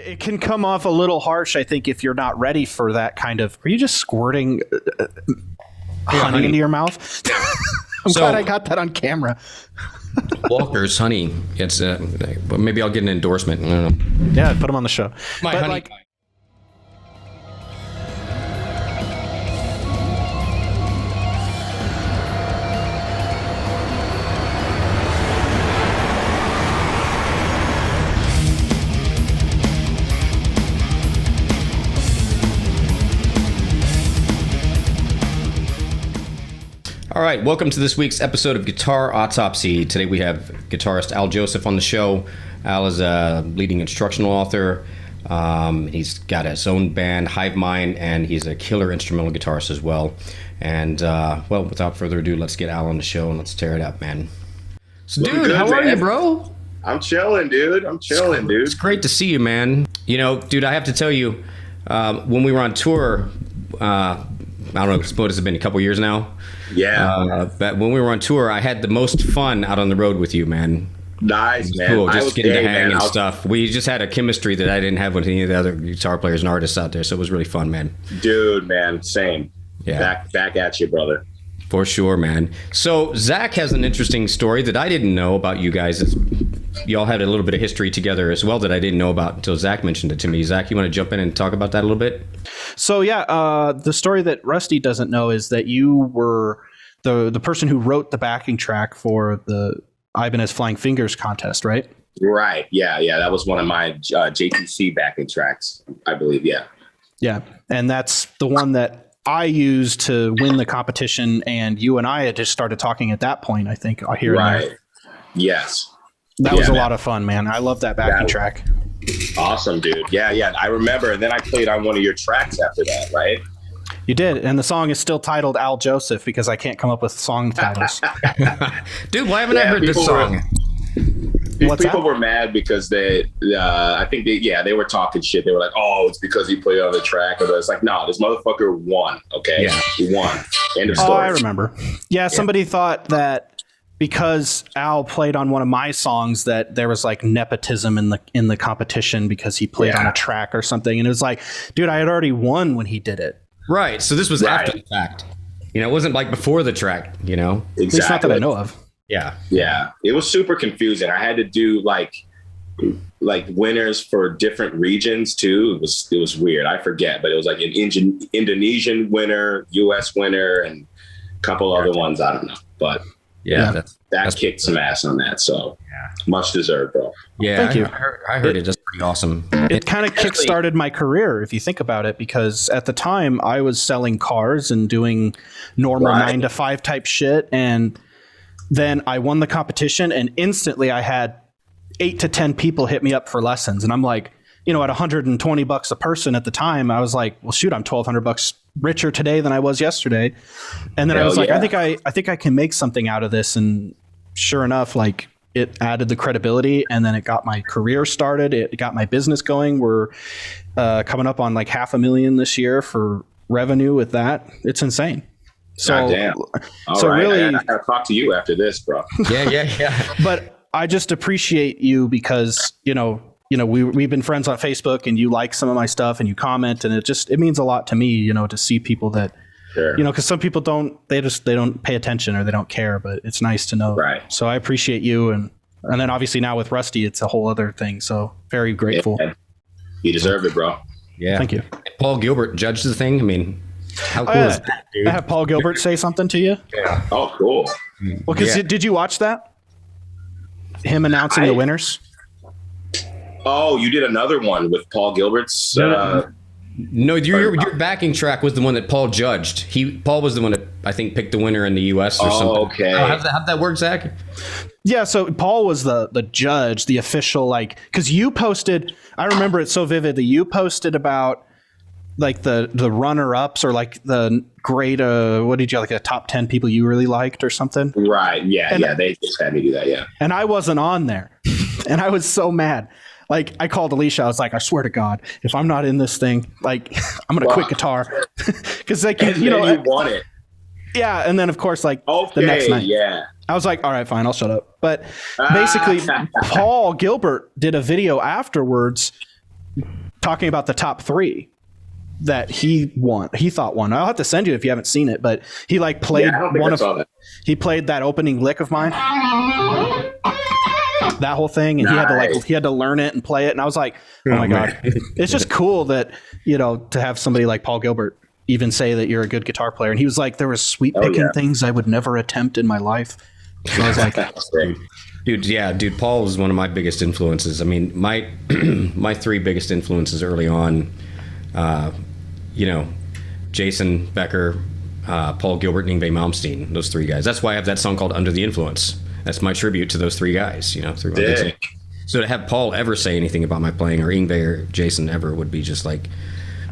It can come off a little harsh, I think, if you're not ready for that kind of... Are you just squirting honey into your mouth? I'm glad I got that on camera. Walker's honey. It's maybe I'll get an endorsement. I don't know. Yeah, put him on the show. My but honey. All right, welcome to this week's episode of Guitar Autopsy. Today we have guitarist Al Joseph on the show. Al is a leading instructional author. He's got his own band, Hyvmine, and he's a killer instrumental guitarist as well. And, well, without further ado, let's get Al on the show and let's tear it up, man. So, dude, good, how are you, bro? I'm chilling, dude. It's great to see you, man. You know, dude, I have to tell you, when we were on tour, I don't know, I suppose it's been a couple years now. Yeah. But when we were on tour, I had the most fun out on the road with you, man. Nice, man. Cool, just getting to hang and stuff. We just had a chemistry that I didn't have with any of the other guitar players and artists out there, so it was really fun, man. Dude, man, same. Yeah. Back at you, brother. For sure, man. So Zach has an interesting story that I didn't know about you guys. Y'all had a little bit of history together as well that I didn't know about until Zach mentioned it to me. Zach, you want to jump in and talk about that a little bit? So yeah, the story that Rusty doesn't know is that you were the person who wrote the backing track for the Ibanez Flying Fingers contest, right? Right. Yeah. That was one of my JTC backing tracks, I believe. Yeah. Yeah, and that's the one that I used to win the competition, and you and I had just started talking at that point, I think, here right. and there. Yes. That was a lot of fun, man. I love that backing track. Awesome, dude. Yeah. I remember. And then I played on one of your tracks after that, right? You did. And the song is still titled Al Joseph because I can't come up with song titles. Dude, why haven't I heard this song? People were mad because they were talking shit. They were like, oh, it's because he played on the track. But it's like, no, this motherfucker won. Okay. Yeah. He won. End of story. Oh, I remember. Yeah. Somebody thought that because Al played on one of my songs that there was like nepotism in the competition because he played on a track or something. And it was like, dude, I had already won when he did it. Right. So this was after the fact. You know, it wasn't like before the track, you know? Exactly. At least not that I know of. Yeah. Yeah. It was super confusing. I had to do like winners for different regions too. It was weird. I forget, but it was like an Indonesian winner, US winner, and a couple other ones. I don't know. But yeah, that kicked some ass on that. So much deserved, bro. Yeah. Thank you. I heard it. That's pretty awesome. It kind of kickstarted my career, if you think about it, because at the time I was selling cars and doing normal 9-to-5 type shit. And then I won the competition and instantly I had 8 to 10 people hit me up for lessons. And I'm like, you know, at $120 a person at the time, I was like, well, shoot, I'm $1,200 richer today than I was yesterday. And then I was like, I think I can make something out of this. And sure enough, like it added the credibility and then it got my career started. It got my business going. We're coming up on like $500,000 this year for revenue with that. It's insane. So, damn. So right. Really, I gotta talk to you after this, bro. Yeah. But I just appreciate you because, you know, we've been friends on Facebook and you like some of my stuff and you comment and it means a lot to me, you know, to see people that, you know, because some people they don't pay attention or they don't care, but it's nice to know. Right. So I appreciate you. And then obviously now with Rusty, it's a whole other thing. So very grateful. Yeah, you deserve it, bro. Yeah. Thank you. Paul Gilbert judged the thing. I mean, how cool is that, dude? I have Paul Gilbert say something to you. Yeah. Oh, cool. Well, because did you watch that? Him announcing the winners? Oh, you did another one with Paul Gilbert's. No, your backing track was the one that Paul judged. Paul was the one that I think picked the winner in the U.S. or something. Okay. How'd that work, Zach? Yeah, so Paul was the judge, the official, like, because you posted. I remember it so vividly. You posted about like the runner-ups or like the great. What did you like? The top 10 people you really liked or something? Right. Yeah. They just had me do that. Yeah. And I wasn't on there, and I was so mad. Like I called Alicia. I was like, I swear to God, if I'm not in this thing, like I'm going to quit guitar. Cause like, you know, you won it. Yeah. And then of course, like the next night, I was like, all right, fine, I'll shut up. But basically Paul Gilbert did a video afterwards talking about the top 3 that he thought won. I'll have to send you if you haven't seen it, but he like played he played that opening lick of mine, that whole thing, and he had to learn it and play it, and I was like, oh my God. It's just cool that, you know, to have somebody like Paul Gilbert even say that you're a good guitar player. And he was like, there was sweep picking things I would never attempt in my life. So I was like, dude, Paul was one of my biggest influences. I mean, my 3 biggest influences early on, you know, Jason Becker, Paul Gilbert, and Yngwie Malmsteen, those 3 guys. That's why I have that song called Under the Influence. That's my tribute to those 3 guys, you know. So to have Paul ever say anything about my playing, or Yngwie or Jason ever, would be just like,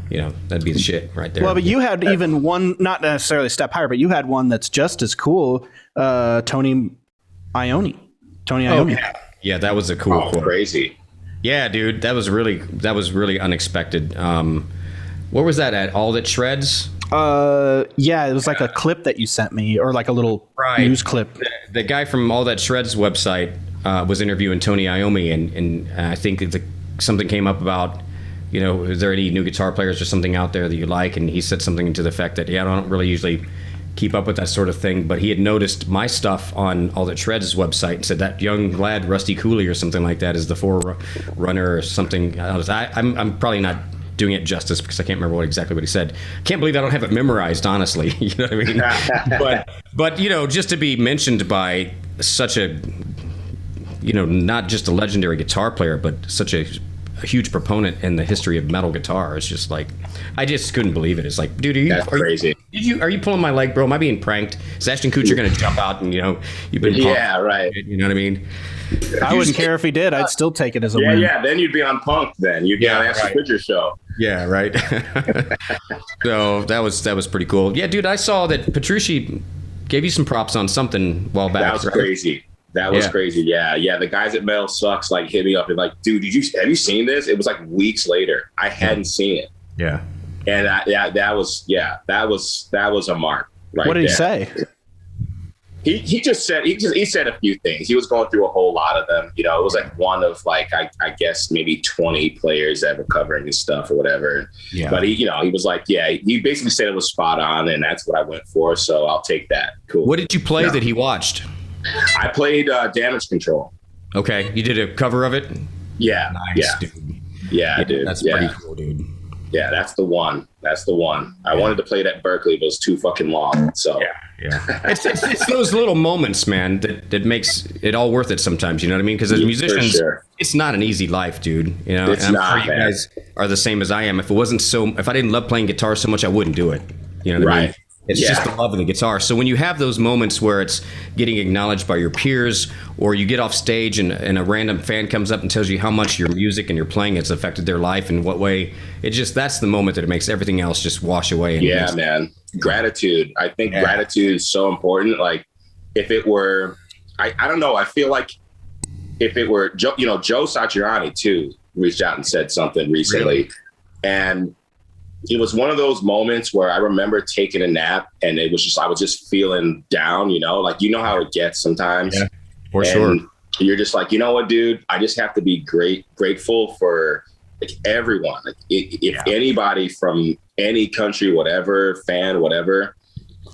you know, that'd be the shit right there. Well, but you had even one, not necessarily a step higher, but you had one that's just as cool, Tony Iommi. Yeah, that was a cool quote. Crazy. Yeah, dude, that was really unexpected. What was that at? All That Shreds? Yeah, it was like a clip that you sent me, or like a little news clip. The guy from All That Shreds website was interviewing Tony Iommi, and I think something came up about, you know, is there any new guitar players or something out there that you like? And he said something to the effect that, I don't really usually keep up with that sort of thing, but he had noticed my stuff on All That Shreds website and said that young lad, Rusty Cooley or something like that, is the forerunner or something. I'm probably not doing it justice because I can't remember exactly what he said. Can't believe I don't have it memorized, honestly. You know what I mean? but you know, just to be mentioned by such a, you know, not just a legendary guitar player, but such a huge proponent in the history of metal guitar. It's just like, I just couldn't believe it. It's like, dude, crazy. Are you pulling my leg, bro? Am I being pranked? Is Ashton Kutcher going to jump out and, you know, you've been punked, right. You know what I mean? I wouldn't care if he did. I'd still take it as a win. Yeah, then you'd be on Punk. Then you'd be on Ashton Kutcher's show. Yeah, right. So that was pretty cool. Yeah, dude, I saw that Petrucci gave you some props on something a while back. That was crazy. That was crazy. Yeah. The guys at Metal Sucks like hit me up and like, dude, have you seen this? It was like weeks later. I hadn't seen it. Yeah. And that was a mark. Right. What did he say? He said a few things. He was going through a whole lot of them. You know, it was like one of like I guess maybe 20 players that were covering his stuff or whatever. Yeah. But he was like, he basically said it was spot on, and that's what I went for. So I'll take that. Cool. What did you play that he watched? I played Damage Control. Okay, you did a cover of it. Yeah. Nice, dude. Yeah, dude. That's pretty cool, dude. Yeah, that's the one. I wanted to play it at Berklee, but it was too fucking long. So yeah. It's those little moments, man, that makes it all worth it sometimes. You know what I mean? Because as musicians, it's not an easy life, dude. You know, it's and not. I'm sure you guys are the same as I am. If I didn't love playing guitar so much, I wouldn't do it. You know what I mean? It's just the love of the guitar. So when you have those moments where it's getting acknowledged by your peers, or you get off stage and a random fan comes up and tells you how much your music and your playing has affected their life and what way, that's the moment that it makes everything else just wash away. And man. Gratitude. I think gratitude is so important. Like if it were, I don't know. I feel like if it were, Joe Satriani too reached out and said something recently. And it was one of those moments where I remember taking a nap and I was just feeling down, you know, like, you know how it gets sometimes. Yeah, for sure. You're just like, you know what, dude, I just have to be grateful for like everyone. Like if anybody from any country, whatever, fan, whatever.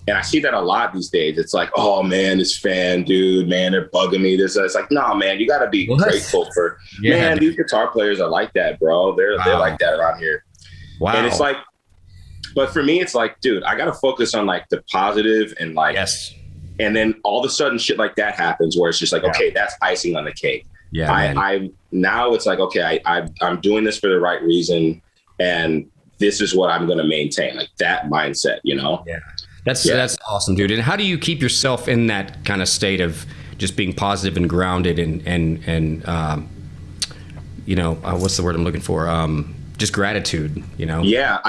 And I see that a lot these days. It's like, oh man, this fan dude, man, they're bugging me. It's like, nah, man, you got to be grateful for, man, these guitar players are like that, bro. They're like that around here. Wow. And it's like, but for me, it's like, dude, I got to focus on like the positive and like, and then all of a sudden shit like that happens where it's just like, okay, that's icing on the cake. Yeah. I now it's like, okay, I'm doing this for the right reason. And this is what I'm going to maintain, like that mindset, you know? Yeah. That's awesome, dude. And how do you keep yourself in that kind of state of just being positive and grounded and you know, what's the word I'm looking for? Just gratitude, you know? Yeah.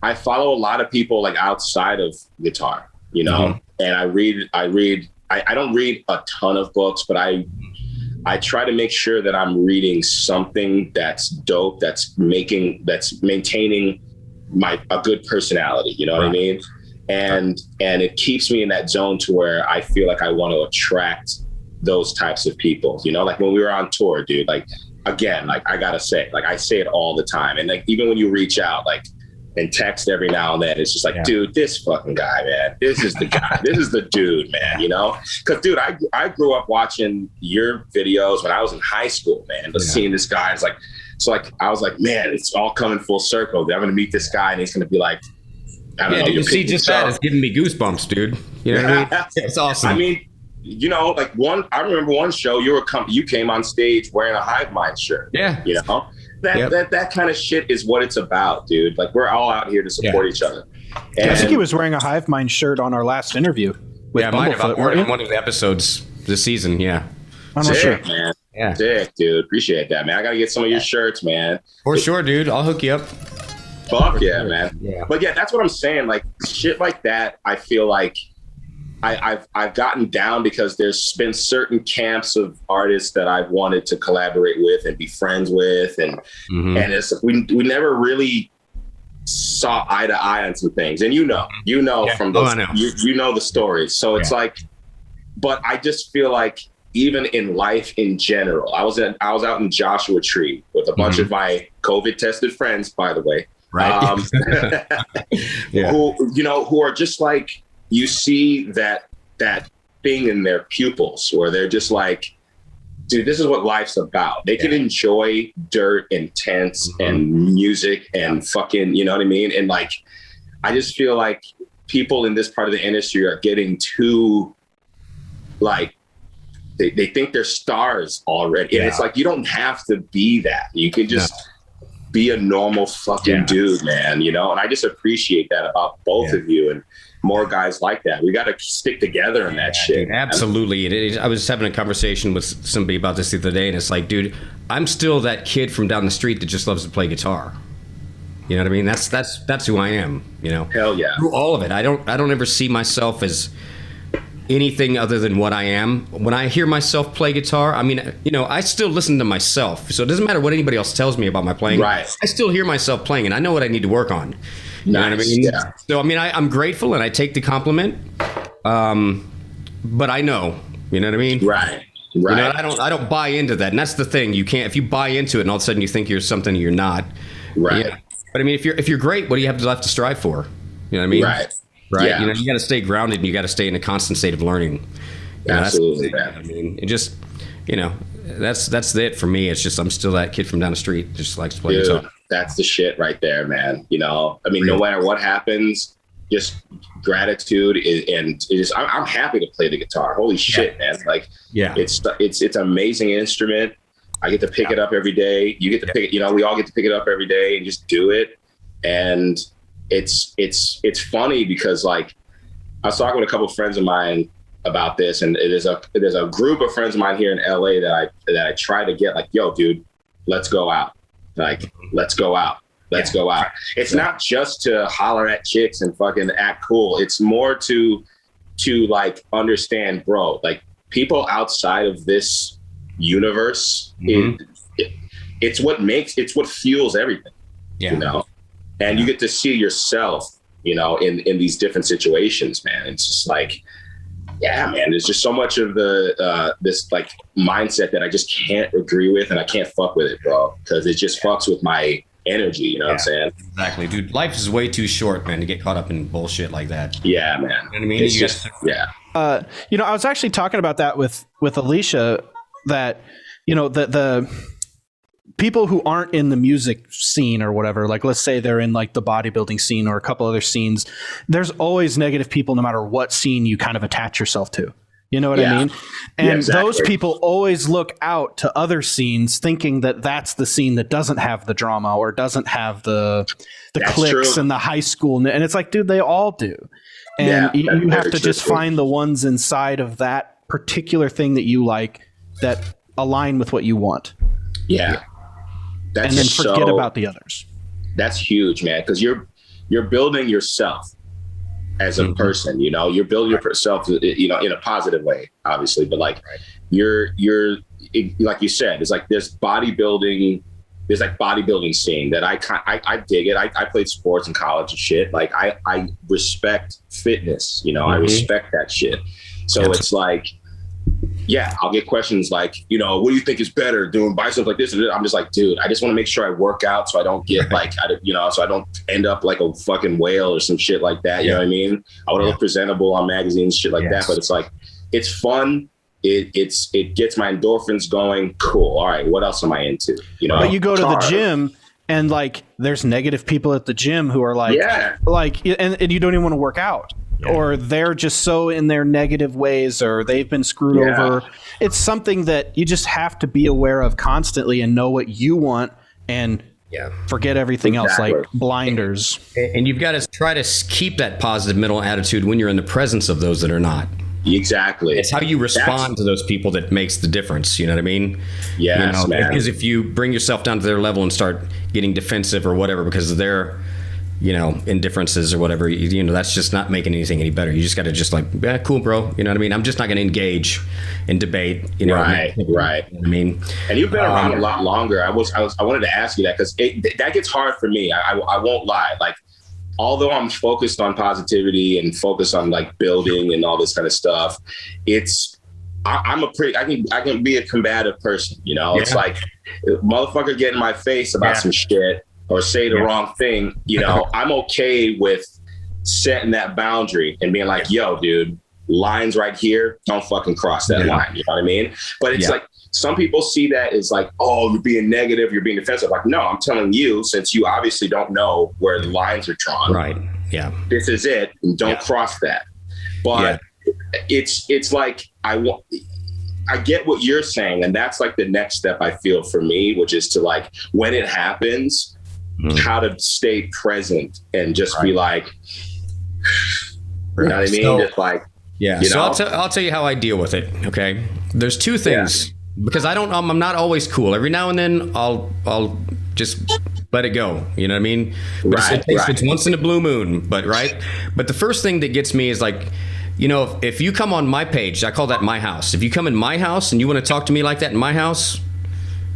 I follow a lot of people like outside of guitar, you know, and I don't read a ton of books, but I try to make sure that I'm reading something that's dope, that's maintaining a good personality, you know what I mean? And it keeps me in that zone to where I feel like I want to attract those types of people, you know, like when we were on tour, dude, like again, like I gotta say, like I say it all the time. And like, even when you reach out, like, and text every now and then, it's just like, dude, this fucking guy, man, this is the guy, this is the dude, man, you know? Cause dude, I grew up watching your videos when I was in high school, man, but seeing this guy, it's like, so like, I was like, man, it's all coming full circle. I'm going to meet this guy and he's going to be like, I don't know. You see, just that is giving me goosebumps, dude. You know what I mean? It's awesome. I mean, you know, like I remember one show you came on stage wearing a Hyvmine shirt. Yeah. You know, that kind of shit is what it's about, dude. Like we're all out here to support each other. And I think he was wearing a Hyvmine shirt on our last interview. With Bumblefoot, one of the episodes this season. Yeah. I'm not sure, man. Yeah. Sick, dude. Appreciate that, man. I got to get some of your shirts, man. For sure, dude. I'll hook you up. Fuck yeah, man. Yeah. But yeah, that's what I'm saying. Like shit like that, I feel like I've gotten down because there's been certain camps of artists that I've wanted to collaborate with and be friends with, and it's we never really saw eye to eye on some things. And you know from those you know the stories. So it's like, but I just feel like even in life in general, I was out in Joshua Tree with a bunch of my COVID tested friends, by the way. Right. Who are just like, you see that thing in their pupils where they're just like, dude, this is what life's about. They can enjoy dirt and tents and music and fucking, you know what I mean? And like, I just feel like people in this part of the industry are getting too, like, they think they're stars already. And it's like, you don't have to be that. You can just be a normal fucking dude, man, you know? And I just appreciate that about both of you and more guys like that. We got to stick together in that shit. Dude, absolutely. I was having a conversation with somebody about this the other day, and it's like, dude, I'm still that kid from down the street that just loves to play guitar. You know what I mean? That's who I am, you know? Hell yeah. Through all of it. I don't ever see myself as anything other than what I am. When I hear myself play guitar, I mean, you know, I still listen to myself. So it doesn't matter what anybody else tells me about my playing. Right. I still hear myself playing, and I know what I need to work on. You know what I mean? Yeah. So, I mean, I'm grateful and I take the compliment. But I know, you know what I mean? Right. You know, I don't buy into that. And that's the thing. You can't, if you buy into it and all of a sudden you think you're something you're not. Right. Yeah. But I mean, if you're great, what do you have left to strive for? You know what I mean? Right. Yeah. You know, you got to stay grounded and you got to stay in a constant state of learning. You know, absolutely. I mean, it just, you know, that's it for me. It's just, I'm still that kid from down the street, just likes to play guitar. That's the shit right there, man. You know, I mean, no matter what happens, just gratitude I'm happy to play the guitar. Holy shit, man. Like, it's an amazing instrument. I get to pick it up every day. You get to pick it, you know, we all get to pick it up every day and just do it. And it's funny because, like, I was talking with a couple of friends of mine about this, and there's a group of friends of mine here in LA that I try to get, like, yo, dude, let's go out. Like, let's go out. Let's go out. It's not just to holler at chicks and fucking act cool. It's more to like understand, bro, like, people outside of this universe, it's what fuels everything, you know? And you get to see yourself, you know, in these different situations, man. It's just like, yeah, man, there's just so much of the this like mindset that I just can't agree with, and I can't fuck with it, bro, because it just fucks with my energy. You know what I'm saying? Exactly, dude. Life is way too short, man, to get caught up in bullshit like that. Yeah, man. You know what I mean? It's just, you know, I was actually talking about that with Alicia, that, you know, the people who aren't in the music scene or whatever, like, let's say they're in like the bodybuilding scene or a couple other scenes, there's always negative people no matter what scene you kind of attach yourself to. You know what I mean? And those people always look out to other scenes thinking that that's the scene that doesn't have the drama or doesn't have the cliques and the high school. And it's like, dude, they all do. And you have to just find the ones inside of that particular thing that you like that align with what you want. Yeah. And then forget about the others. That's huge, man, because you're building yourself as a person. You know, you're building yourself, you know, in a positive way, obviously. But like, you're like you said, it's like this bodybuilding. There's like bodybuilding scene that I dig it. I played sports in college and shit. Like, I respect fitness. You know, I respect that shit. So it's like, yeah, I'll get questions like, you know, what do you think is better, doing biceps like this? I'm just like, dude, I just want to make sure I work out so I don't get like, so I don't end up like a fucking whale or some shit like that. You know what I mean? I want to look presentable on magazines, shit like that. But it's like, it's fun. It gets my endorphins going. Cool. All right, what else am I into? You know, but you go to the gym and like, there's negative people at the gym who are like, and you don't even want to work out. Or they're just so in their negative ways, or they've been screwed over. It's something that you just have to be aware of constantly and know what you want and forget everything else, like blinders. And you've got to try to keep that positive mental attitude when you're in the presence of those that are not. Exactly. It's how you respond to those people that makes the difference. You know what I mean? Yes, man. Because if you bring yourself down to their level and start getting defensive or whatever because of their indifferences or whatever, that's just not making anything any better. You just got to just like, yeah, cool, bro. You know what I mean? I'm just not going to engage in debate. Right. You know what I mean? And you've been around a lot longer. I wanted to ask you that because that gets hard for me. I won't lie. Like, although I'm focused on positivity and focused on like building and all this kind of stuff, I can be a combative person. It's like, motherfucker get in my face about some shit or say the wrong thing, I'm okay with setting that boundary and being like, yo, dude, lines right here, don't fucking cross that line. You know what I mean? But it's like, some people see that as like, oh, you're being negative, you're being defensive. Like, no, I'm telling you, since you obviously don't know where the lines are drawn. Right. Yeah. This is it. And don't cross that. But it's like, I get what you're saying. And that's like the next step I feel for me, which is to like, when it happens, how to stay present and just be like, you know what I mean? So, just like, so I'll tell you how I deal with it. Okay. There's two things because I'm not always cool. Every now and then I'll just let it go. You know what I mean? But it's once in a blue moon, but the first thing that gets me is like, if you come on my page, I call that my house. If you come in my house and you want to talk to me like that in my house,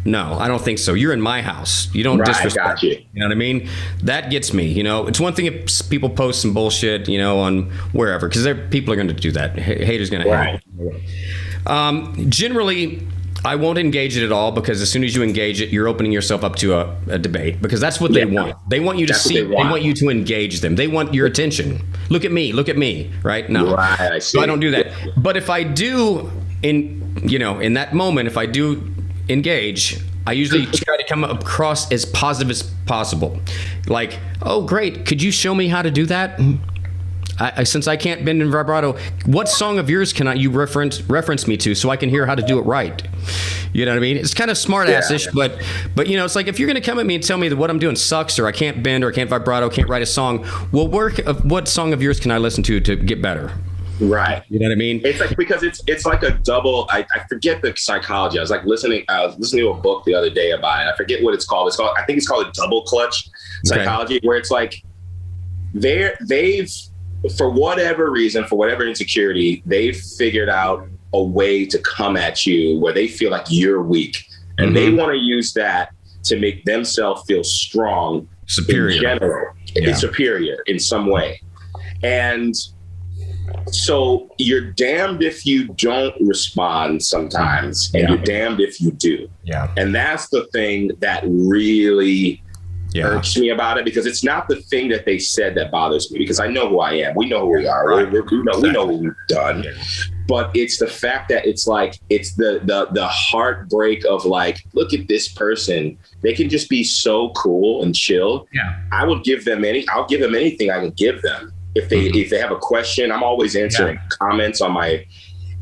no, I don't think so. You're in my house. You don't disrespect. You know what I mean? That gets me. It's one thing if people post some bullshit, on wherever, because people are going to do that. Haters going to hate. Generally, I won't engage it at all because as soon as you engage it, you're opening yourself up to a debate because that's what they want. They want you to see. They want you to engage them. They want your attention. Look at me. Right? No, so I don't do that. But if I do, in that moment, if I do engage, I usually try to come across as positive as possible. Like, oh, great. Could you show me how to do that? Since I can't bend in vibrato, what song of yours can you reference me to so I can hear how to do it right? You know what I mean? It's kind of smart-ass-ish, but it's like if you're going to come at me and tell me that what I'm doing sucks or I can't bend or I can't vibrato, can't write a song, well, what song of yours can I listen to get better? Right. You know what I mean? It's like, because it's like a double, I forget the psychology. I was listening to a book the other day about it. I forget what it's called. I think it's called a double clutch psychology, where it's like they've, for whatever reason, for whatever insecurity, they've figured out a way to come at you where they feel like you're weak. And they want to use that to make themselves feel strong, superior in general, superior in some way. And so you're damned if you don't respond sometimes, and you're damned if you do. Yeah. And that's the thing that really irks me about it, because it's not the thing that they said that bothers me, because I know who I am. We know who we are. Right. We know what we've done. Yeah. But it's the fact that it's like, it's the heartbreak of like, look at this person. They can just be so cool and chill. Yeah. I'll give them anything I can give them. If they have a question, I'm always answering comments on my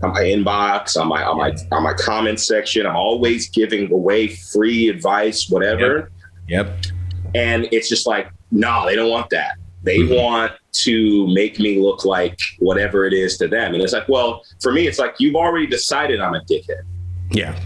inbox, on my comment section. I'm always giving away free advice, whatever. Yep. And it's just like, no, they don't want that. They want to make me look like whatever it is to them. And it's like, well, for me, it's like, you've already decided I'm a dickhead. Yeah.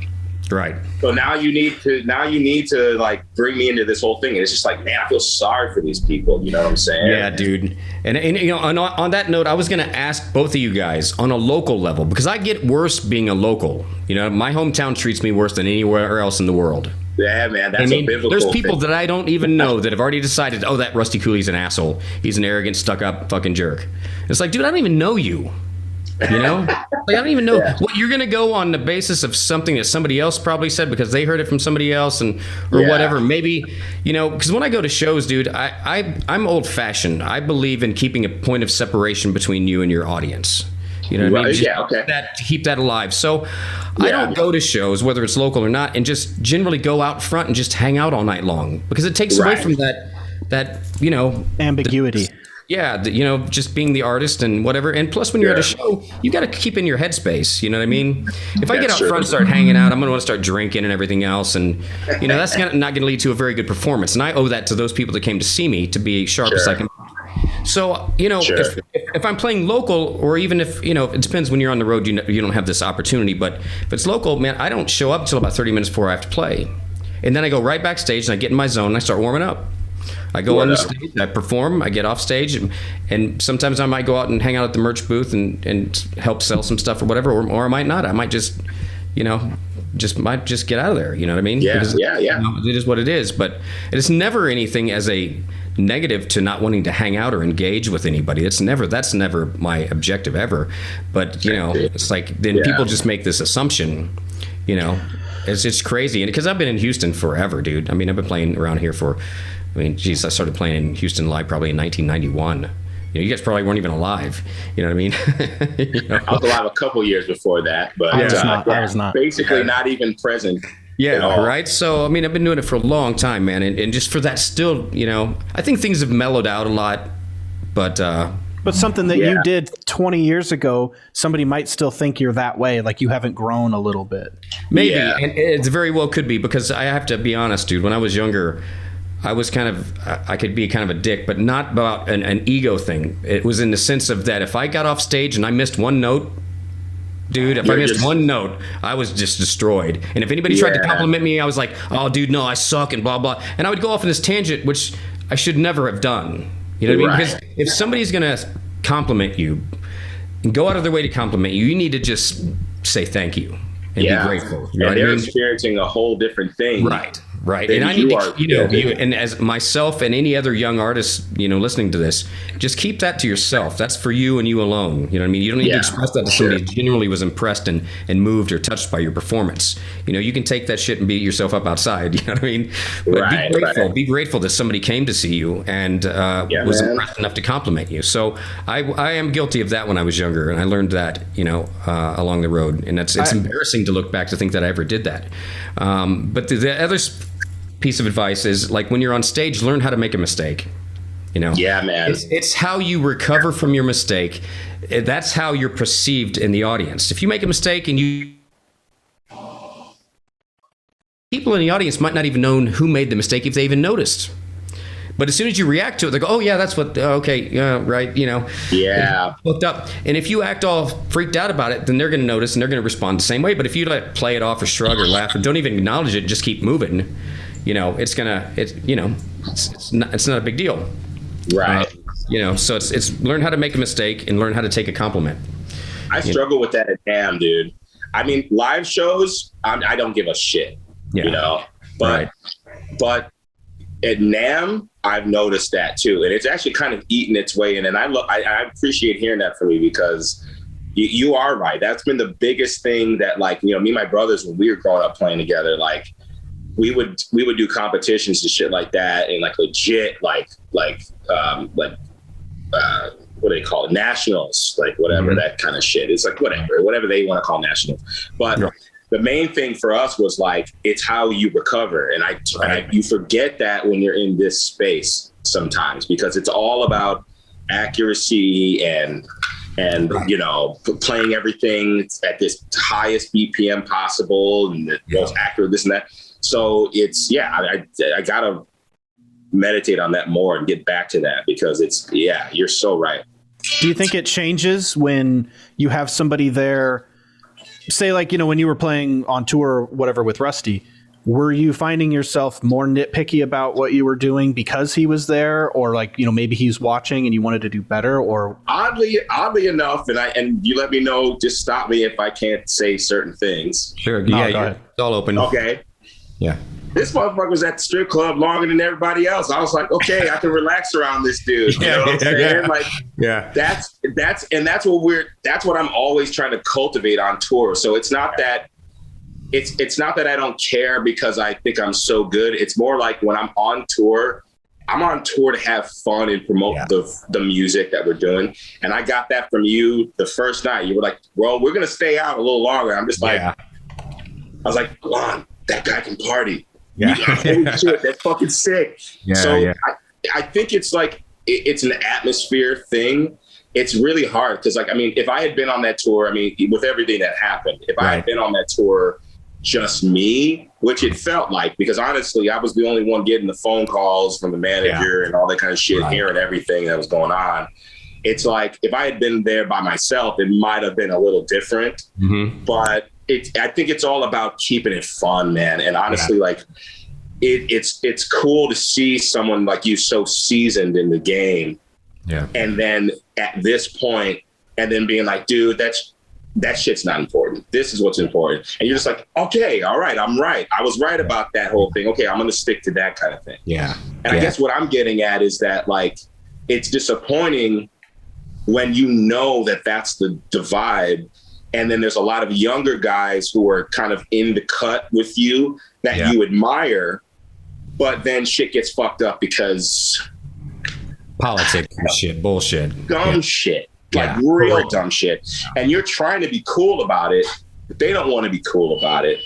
Right. So now you need to like bring me into this whole thing. And it's just like, man, I feel sorry for these people. You know what I'm saying? Yeah, dude. And on that note, I was going to ask both of you guys on a local level, because I get worse being a local. My hometown treats me worse than anywhere else in the world. Yeah, man, that's a biblical There's people that I don't even know that have already decided, oh, that Rusty Cooley's an asshole. He's an arrogant, stuck-up fucking jerk. It's like, dude, I don't even know you. You know, like, I don't even know what you're going to go on the basis of something that somebody else probably said because they heard it from somebody else or whatever. Maybe, you know, because when I go to shows, dude, I'm old fashioned. I believe in keeping a point of separation between you and your audience. You know what I mean? To keep that alive. So I don't go to shows, whether it's local or not, and just generally go out front and just hang out all night long because it takes away from that, you know, ambiguity. You know, just being the artist and whatever. And plus, when you're at a show, you got to keep in your headspace. You know what I mean? If I get out front and start hanging out, I'm going to want to start drinking and everything else. And, you know, that's not going to lead to a very good performance. And I owe that to those people that came to see me to be sharp as I can. So, you know, if I'm playing local or even if, you know, it depends when you're on the road, you don't have this opportunity. But if it's local, man, I don't show up until about 30 minutes before I have to play. And then I go right backstage and I get in my zone and I start warming up. I go on the stage, I perform, I get off stage, and sometimes I might go out and hang out at the merch booth and help sell some stuff or whatever, or I might not. I might just, you know, might just get out of there. You know what I mean? Yeah, because, You know, it is what it is. But it is never anything as a negative to not wanting to hang out or engage with anybody. That's never my objective ever. But, you know, it's like then people just make this assumption, you know. It's crazy. And because I've been in Houston forever, dude. I mean, I've been playing around here I started playing in Houston live probably in 1991. You know, you guys probably weren't even alive. You know what I mean? You know? I was alive a couple years before that, but I was not. Basically not even present. Yeah, right. So, I mean, I've been doing it for a long time, man. And just for that still, you know, I think things have mellowed out a lot. But something that you did 20 years ago, somebody might still think you're that way, like you haven't grown a little bit. Maybe. Yeah. And it very well could be, because I have to be honest, dude, when I was younger, I could be kind of a dick, but not about an ego thing. It was in the sense of that if I got off stage and I missed one note, dude, if I missed one note, I was just destroyed. And if anybody tried to compliment me, I was like, oh, dude, no, I suck and blah, blah. And I would go off on this tangent, which I should never have done. You know what I mean? Because if somebody's going to compliment you and go out of their way to compliment you, you need to just say thank you and be grateful. You know they're experiencing a whole different thing. Right. And I need to, you and as myself and any other young artist, you know, listening to this, just keep that to yourself. That's for you and you alone. You know what I mean? You don't need to express that to somebody who genuinely was impressed and moved or touched by your performance. You know, you can take that shit and beat yourself up outside. You know what I mean? But be grateful that somebody came to see you and was impressed enough to compliment you. So I am guilty of that when I was younger, and I learned that, you know, along the road. And it's embarrassing to look back to think that I ever did that. But the other piece of advice is, like, when you're on stage, learn how to make a mistake. You know, man, it's how you recover from your mistake. That's how you're perceived in the audience. If you make a mistake and people in the audience might not even know who made the mistake if they even noticed. But as soon as you react to it, they go, oh yeah, that's what, okay, yeah, right, you know. Yeah. Hooked up. And if you act all freaked out about it, then they're going to notice and they're going to respond the same way. But if you like play it off or shrug or laugh and don't even acknowledge it, just keep moving, you know, it's not a big deal. Right. You know, so it's learn how to make a mistake and learn how to take a compliment. I struggle with that at NAMM, dude. I mean, live shows, I don't give a shit, you know, but at NAMM, I've noticed that too. And it's actually kind of eaten its way in. And I appreciate hearing that from you, because you are right. That's been the biggest thing that, like, you know, me and my brothers, when we were growing up playing together, like, we would do competitions and shit like that, and like legit, like what do they call it? Nationals, like whatever, that kind of shit. It's like whatever they want to call nationals. But the main thing for us was like, it's how you recover. And you forget that when you're in this space sometimes, because it's all about accuracy and you know, playing everything at this highest BPM possible and the most accurate, this and that. So it's, I gotta meditate on that more and get back to that, because it's, you're so right. Do you think it changes when you have somebody there, say, like, you know, when you were playing on tour or whatever with Rusty, were you finding yourself more nitpicky about what you were doing because he was there, or like, you know, maybe he's watching and you wanted to do better? Or oddly enough, and you let me know, just stop me if I can't say certain things. Sure. Go ahead. It's all open. Okay. Yeah. this motherfucker was at the strip club longer than everybody else. I was like, okay, I can relax around this dude. You know what I'm saying? Like, that's what I'm always trying to cultivate on tour. So it's not that I don't care because I think I'm so good. It's more like when I'm on tour to have fun and promote the music that we're doing. And I got that from you the first night. You were like, well, we're going to stay out a little longer. I'm just like, I was like, come on, that guy can party. Yeah. Holy shit, that's fucking sick. I think it's like, it's an atmosphere thing. It's really hard because, like, I mean, if I had been on that tour, I mean, with everything that happened, if I had been on that tour, just me, which it felt like, because honestly, I was the only one getting the phone calls from the manager and all that kind of shit, hearing everything that was going on. It's like, if I had been there by myself, it might have been a little different, but I think it's all about keeping it fun, man. And honestly, like, it's cool to see someone like you so seasoned in the game. Yeah. And then at this point, and then being like, dude, that shit's not important. This is what's important. And you're just like, okay, all right, I'm right. I was right about that whole thing. Okay, I'm going to stick to that kind of thing. Yeah. And I guess what I'm getting at is that, like, it's disappointing when you know that that's the vibe. And then there's a lot of younger guys who are kind of in the cut with you that you admire, but then shit gets fucked up because politics and shit, bullshit. Dumb shit. Like real dumb shit. And you're trying to be cool about it, but they don't want to be cool about it.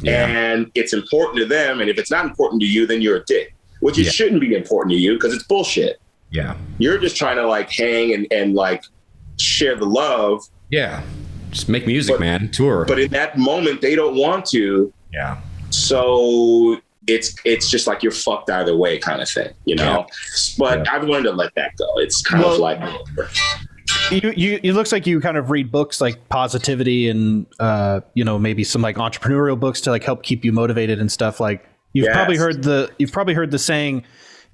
Yeah. And it's important to them. And if it's not important to you, then you're a dick, which it shouldn't be important to you because it's bullshit. Yeah. You're just trying to, like, hang and like share the love. Yeah. Just make music, man. Tour. But in that moment, they don't want to. Yeah. So it's just like you're fucked either way kind of thing, you know? Yeah. But I've learned to let that go. It's kind of like... You it looks like you kind of read books like positivity and maybe some like entrepreneurial books to like help keep you motivated and stuff. Like you've probably heard the saying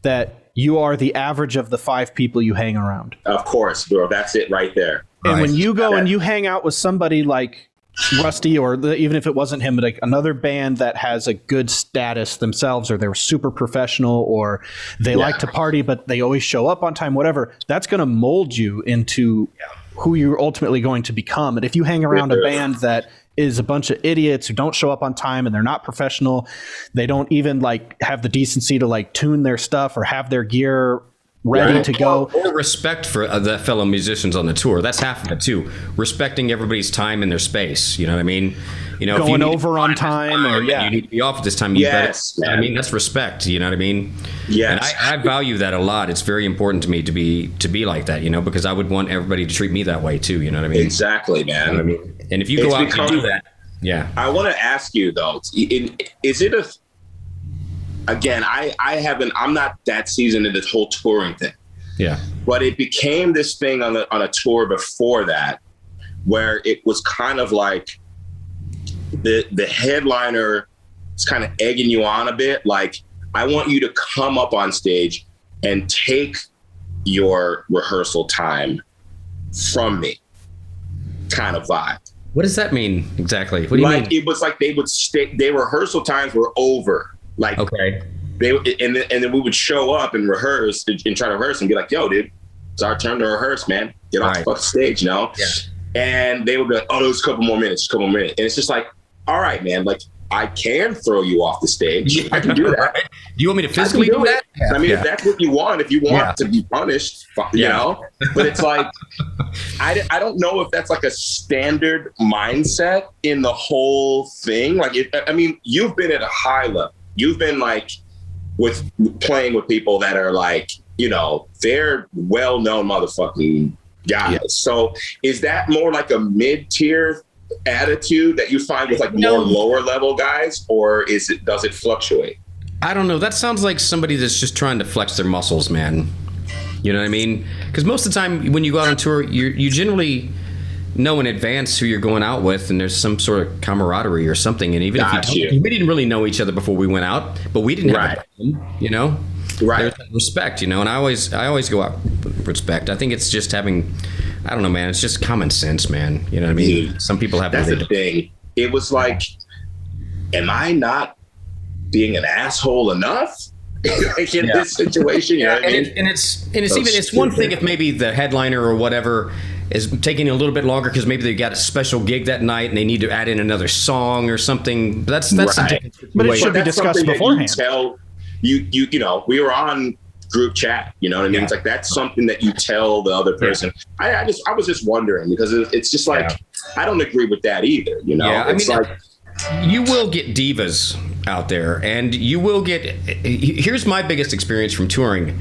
that you are the average of the 5 people you hang around. Of course, bro. That's it right there. And when you go and you hang out with somebody like Rusty, or even if it wasn't him, but like another band that has a good status themselves, or they're super professional, or they like to party, but they always show up on time, whatever, that's going to mold you into who you're ultimately going to become. And if you hang around a band that is a bunch of idiots who don't show up on time and they're not professional, they don't even like have the decency to like tune their stuff or have their gear ready to go. Or respect for the fellow musicians on the tour. That's half of it too. Respecting everybody's time and their space. You know what I mean? You know, going over on time, or you need to be off at this time. You better, I mean, that's respect. You know what I mean? Yes. And I value that a lot. It's very important to me to be like that. You know, because I would want everybody to treat me that way too. You know what I mean? Exactly, man. You know what I mean? And if you go out and do that, I want to ask you though: is it a Again, I'm not that seasoned in this whole touring thing. Yeah. But it became this thing on a tour before that, where it was kind of like the headliner is kind of egging you on a bit. Like, I want you to come up on stage and take your rehearsal time from me, kind of vibe. What does that mean exactly? What do you mean? It was like they would their rehearsal times were over. Like, okay, and then we would show up and rehearse and try to rehearse and be like, yo, dude, it's our turn to rehearse, man. Get off the fucking stage, you know? Yeah. And they would be like, oh, there's a couple more minutes. And it's just like, all right, man, like, I can throw you off the stage. I can do that. Do you want me to physically do that? Yeah. I mean, if that's what you want, if you want to be punished, you know? But it's like, I don't know if that's like a standard mindset in the whole thing. Like, I mean, you've been at a high level. You've been like playing with people that are like, you know, they're well-known motherfucking guys. Yeah. So is that more like a mid-tier attitude that you find with like more lower level guys, or does it fluctuate? I don't know. That sounds like somebody that's just trying to flex their muscles, man. You know what I mean? Because most of the time when you go out on tour, you generally know in advance who you're going out with, and there's some sort of camaraderie or something. And even if we didn't really know each other before we went out, but we didn't have a problem, you know? Right. There's that respect, you know, and I always go out with respect. I think it's just having, I don't know, man, it's just common sense, man. You know what I mean? Some people have that's the thing. It was like, am I not being an asshole enough like in this situation? You know what I mean? And it's one thing if maybe the headliner or whatever is taking a little bit longer because maybe they got a special gig that night and they need to add in another song or something. That's right. But it should be discussed beforehand. You know, we were on group chat, you know what I mean? It's like, that's something that you tell the other person. I was just wondering, because it's just like, I don't agree with that either, you know? It's like, you will get divas out there, and you will get, here's my biggest experience from touring.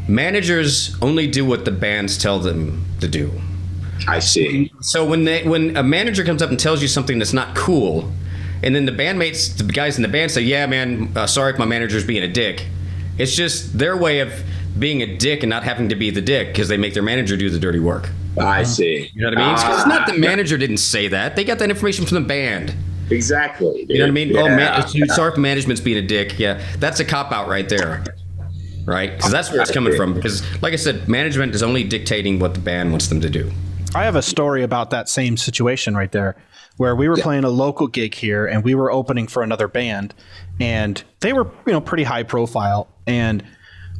Managers only do what the bands tell them to do. I see. So when a manager comes up and tells you something that's not cool, and then the bandmates, the guys in the band say, yeah, man, sorry if my manager's being a dick. It's just their way of being a dick and not having to be the dick because they make their manager do the dirty work. I see. You know what I mean? It's not the manager didn't say that. They got that information from the band. Exactly. Dude. You know what I mean? Yeah. Oh, man, sorry if management's being a dick. Yeah, that's a cop-out right there. Right? Because that's where it's coming from. Because, like I said, management is only dictating what the band wants them to do. I have a story about that same situation right there, where we were playing a local gig here, and we were opening for another band, and they were, you know, pretty high profile. And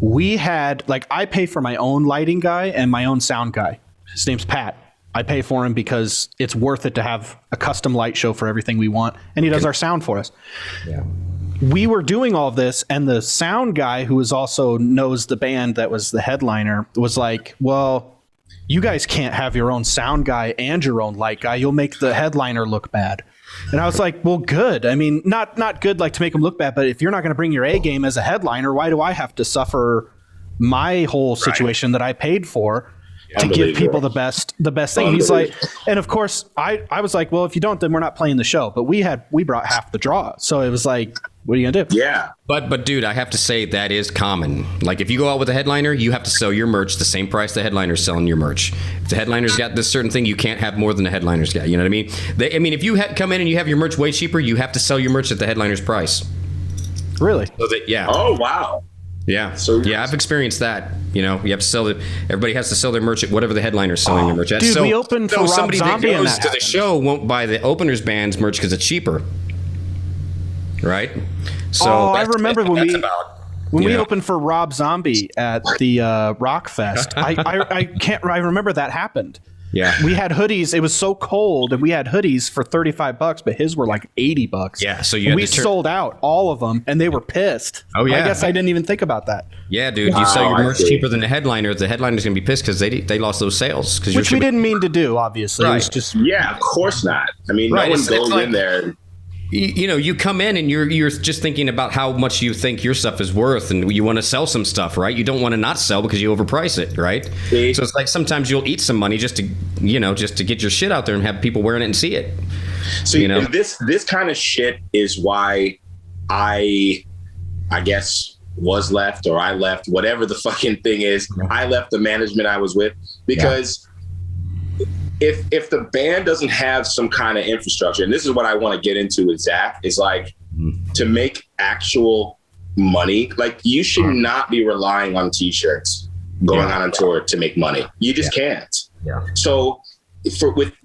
we had, like, I pay for my own lighting guy and my own sound guy. His name's Pat. I pay for him because it's worth it to have a custom light show for everything we want, and he does our sound for us. Yeah. We were doing all of this, and the sound guy, who is also knows the band that was the headliner, was like, well, you guys can't have your own sound guy and your own light guy. You'll make the headliner look bad. And I was like, well, good. I mean, not good like to make them look bad, but if you're not going to bring your A game as a headliner, why do I have to suffer my whole situation that I paid for to give people the best thing? And he's like, and of course I was like, well, if you don't, then we're not playing the show. But we brought half the draw. So it was like, what are you gonna do? Yeah. But dude, I have to say that is common. Like, if you go out with a headliner, you have to sell your merch the same price the headliner's selling your merch. If the headliner's got this certain thing, you can't have more than the headliner's got. You know what I mean? If you come in and you have your merch way cheaper, you have to sell your merch at the headliner's price. Really? So that, yeah. Oh, wow. Yeah. So yeah, I've experienced that. You know, you have to sell it. Everybody has to sell their merch at whatever the headliner's selling their merch at. Dude, we opened for Rob somebody Zombie that and goes that to the show won't buy the opener's band's merch because it's cheaper. Right? So I remember when we know. opened for Rob Zombie at the Rock Fest. I remember that happened. Yeah. We had hoodies. It was so cold, and we had hoodies for $35, but his were like $80. Yeah. So we sold out all of them, and they were pissed. Oh yeah. I guess I didn't even think about that. Yeah, dude. You sell your merch cheaper than the headliner. The headliner's gonna be pissed because they lost those sales. Which we didn't mean to do. Obviously, right. It was just of course not. I mean, right. No one goes like, in there. You know, you come in and you're just thinking about how much you think your stuff is worth, and you want to sell some stuff, right? You don't want to not sell because you overprice it, right? See? So it's like sometimes you'll eat some money just to get your shit out there and have people wearing it and see it. So you know, this kind of shit is why I guess was left, or I left, whatever the fucking thing is. I left the management I was with because. If the band doesn't have some kind of infrastructure, and this is what I want to get into with Zach, is like to make actual money, like you should not be relying on t-shirts going on tour to make money. You just can't. Yeah. So with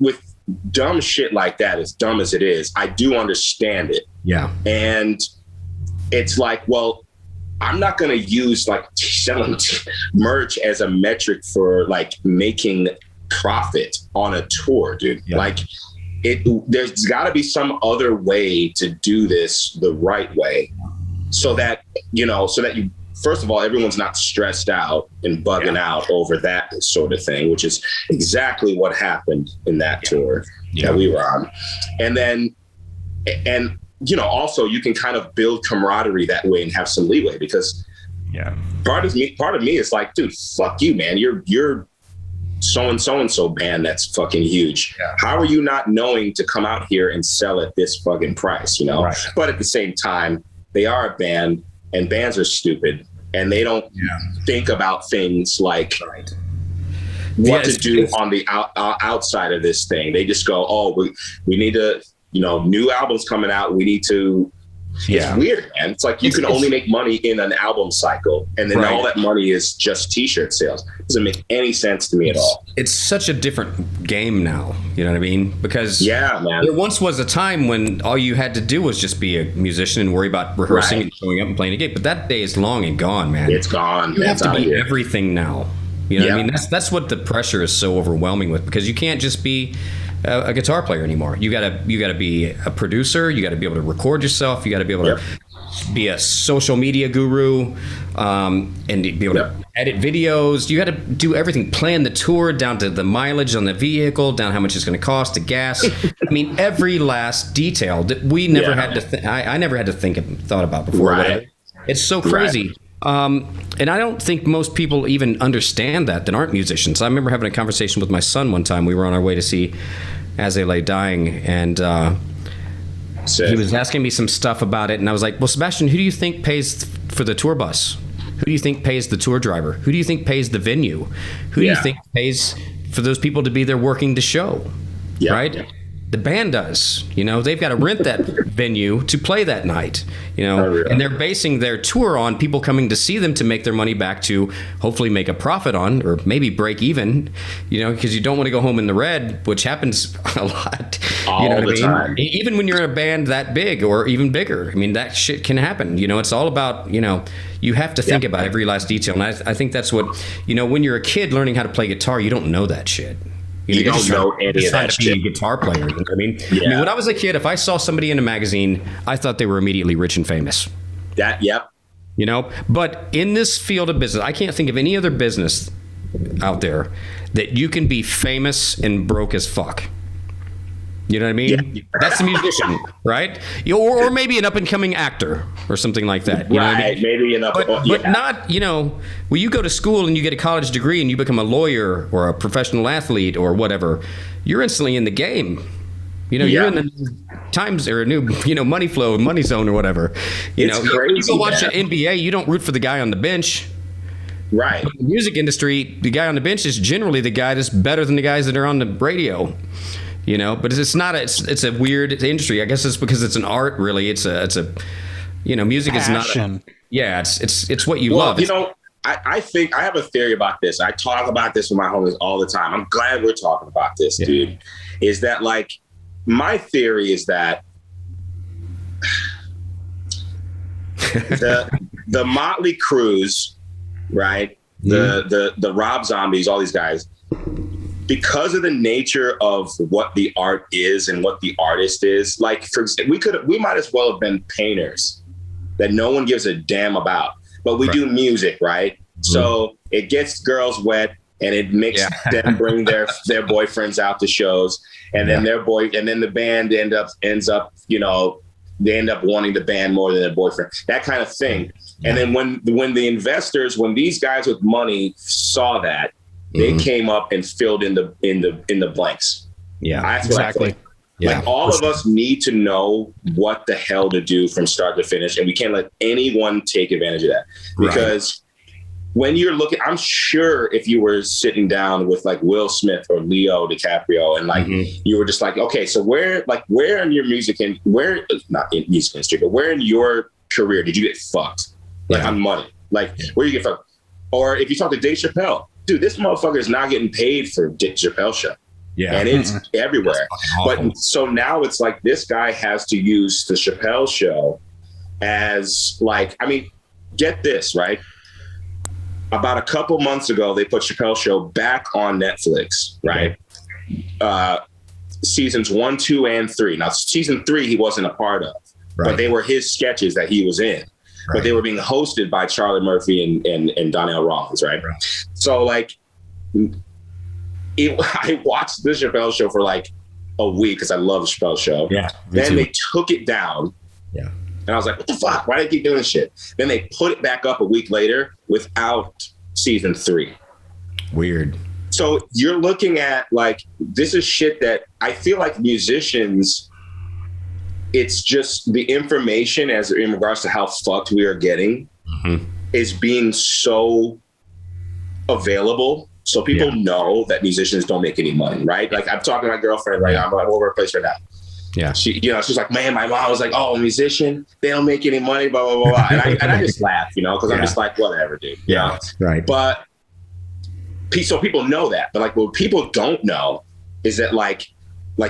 dumb shit like that, as dumb as it is, I do understand it. Yeah. And it's like, well, I'm not going to use like selling merch as a metric for like making profit on a tour, dude. Yeah. Like there's got to be some other way to do this the right way, so that you first of all, everyone's not stressed out and bugging out over that sort of thing, which is exactly what happened in that tour that we were on. And then also you can kind of build camaraderie that way and have some leeway, because part of me is like, dude, fuck you, man. You're so band that's fucking huge. Yeah. How are you not knowing to come out here and sell at this fucking price, you know? Right. But at the same time, they are a band, and bands are stupid, and they don't think about things like what to do on the outside of this thing. They just go, oh, we need to, new albums coming out. We need to It's weird, man. It's like you can only make money in an album cycle, and then all that money is just T-shirt sales. It doesn't make any sense to me at all. It's such a different game now. You know what I mean? Because man, there once was a time when all you had to do was just be a musician and worry about rehearsing and showing up and playing a gig. But that day is long and gone, man. It's gone. You have to be everything now. You know what I mean? That's what the pressure is so overwhelming with, because you can't just be a guitar player anymore. You gotta be a producer. You gotta be able to record yourself. You gotta be able to be a social media guru, and be able to edit videos. You gotta do everything. Plan the tour down to the mileage on the vehicle, down how much it's going to cost, the gas. I mean, every last detail that we never had to. I never had to thought about before. Right. It's so crazy. And I don't think most people even understand that aren't musicians. I remember having a conversation with my son one time. We were on our way to see As They Lay Dying, and he was asking me some stuff about it, and I was like, well, Sebastian, who do you think pays for the tour bus? Who do you think pays the tour driver? Who do you think pays the venue? Who do you think pays for those people to be there working the show? Right? The band does. You know, they've got to rent that venue to play that night, you know, and they're basing their tour on people coming to see them to make their money back to hopefully make a profit on, or maybe break even, you know, because you don't want to go home in the red, which happens a lot. All the time. Even when you're in a band that big or even bigger, I mean, that shit can happen. You know, it's all about, you know, you have to think about every last detail. And I think that's what, you know, when you're a kid learning how to play guitar, you don't know that shit. You don't know any of that shit. A guitar player. You know what I mean? I mean, when I was a kid, if I saw somebody in a magazine, I thought they were immediately rich and famous. You know, but in this field of business, I can't think of any other business out there that you can be famous and broke as fuck. You know what I mean? That's a musician, right? Or maybe an up-and-coming actor or something like that. You know what I mean? Maybe an but not, you know, when you go to school and you get a college degree and you become a lawyer or a professional athlete or whatever, you're instantly in the game. You know, you're in the Times or a new, you know, Money Flow, Money Zone or whatever. You know, crazy, you go watch an NBA, you don't root for the guy on the bench. Right. But in the music industry, the guy on the bench is generally the guy that's better than the guys that are on the radio. You know, but it's not. It's a weird industry. I guess it's because it's an art. Really, it's a. You know, music passion. Is not. It's what you love. You know, I think I have a theory about this. I talk about this with my homies all the time. I'm glad we're talking about this, dude. Is that like my theory is that the Motley Crues, right? The Rob Zombies, all these guys. Because of the nature of what the art is and what the artist is, like we might as well have been painters that no one gives a damn about, but we do music, right? So it gets girls wet and it makes them bring their boyfriends out to shows, and then the band ends up, you know, they end up wanting the band more than their boyfriend, that kind of thing. And then when the investors, when these guys with money saw that, they came up and filled in the blanks. That's exactly. Like all of us need to know what the hell to do from start to finish, and we can't let anyone take advantage of that. Because when you're looking, I'm sure if you were sitting down with like Will Smith or Leo DiCaprio, and like you were just like, okay, so where in your music and not in music industry, but where in your career did you get fucked? Like on money, like where you get fucked? Or if you talk to Dave Chappelle. Dude, this motherfucker is not getting paid for Dick Chappelle show. And it's everywhere. But so now it's like this guy has to use the Chappelle show as like, I mean, get this, right? About a couple months ago, they put Chappelle show back on Netflix, right? Seasons 1, 2, and 3. Now, season 3, he wasn't a part of, but they were his sketches that he was in. But they were being hosted by Charlie Murphy and Donnell Rawlings, right? So like, I watched the Chappelle show for like a week because I love the Chappelle show. Then they took it down. And I was like, what the fuck? Why do they keep doing this shit? Then they put it back up a week later without season 3. Weird. So you're looking at like, this is shit that I feel like musicians, it's just the information as in regards to how fucked we are getting is being so available. So people know that musicians don't make any money, right? Like I'm talking to my girlfriend right now. I'm over a place right now. Yeah. She's like, man, my mom was like, oh, a musician, they don't make any money, blah, blah, blah, blah. And I just laugh, because I'm just like, whatever, dude. Yeah. Right. But so people know that. But like what people don't know is that like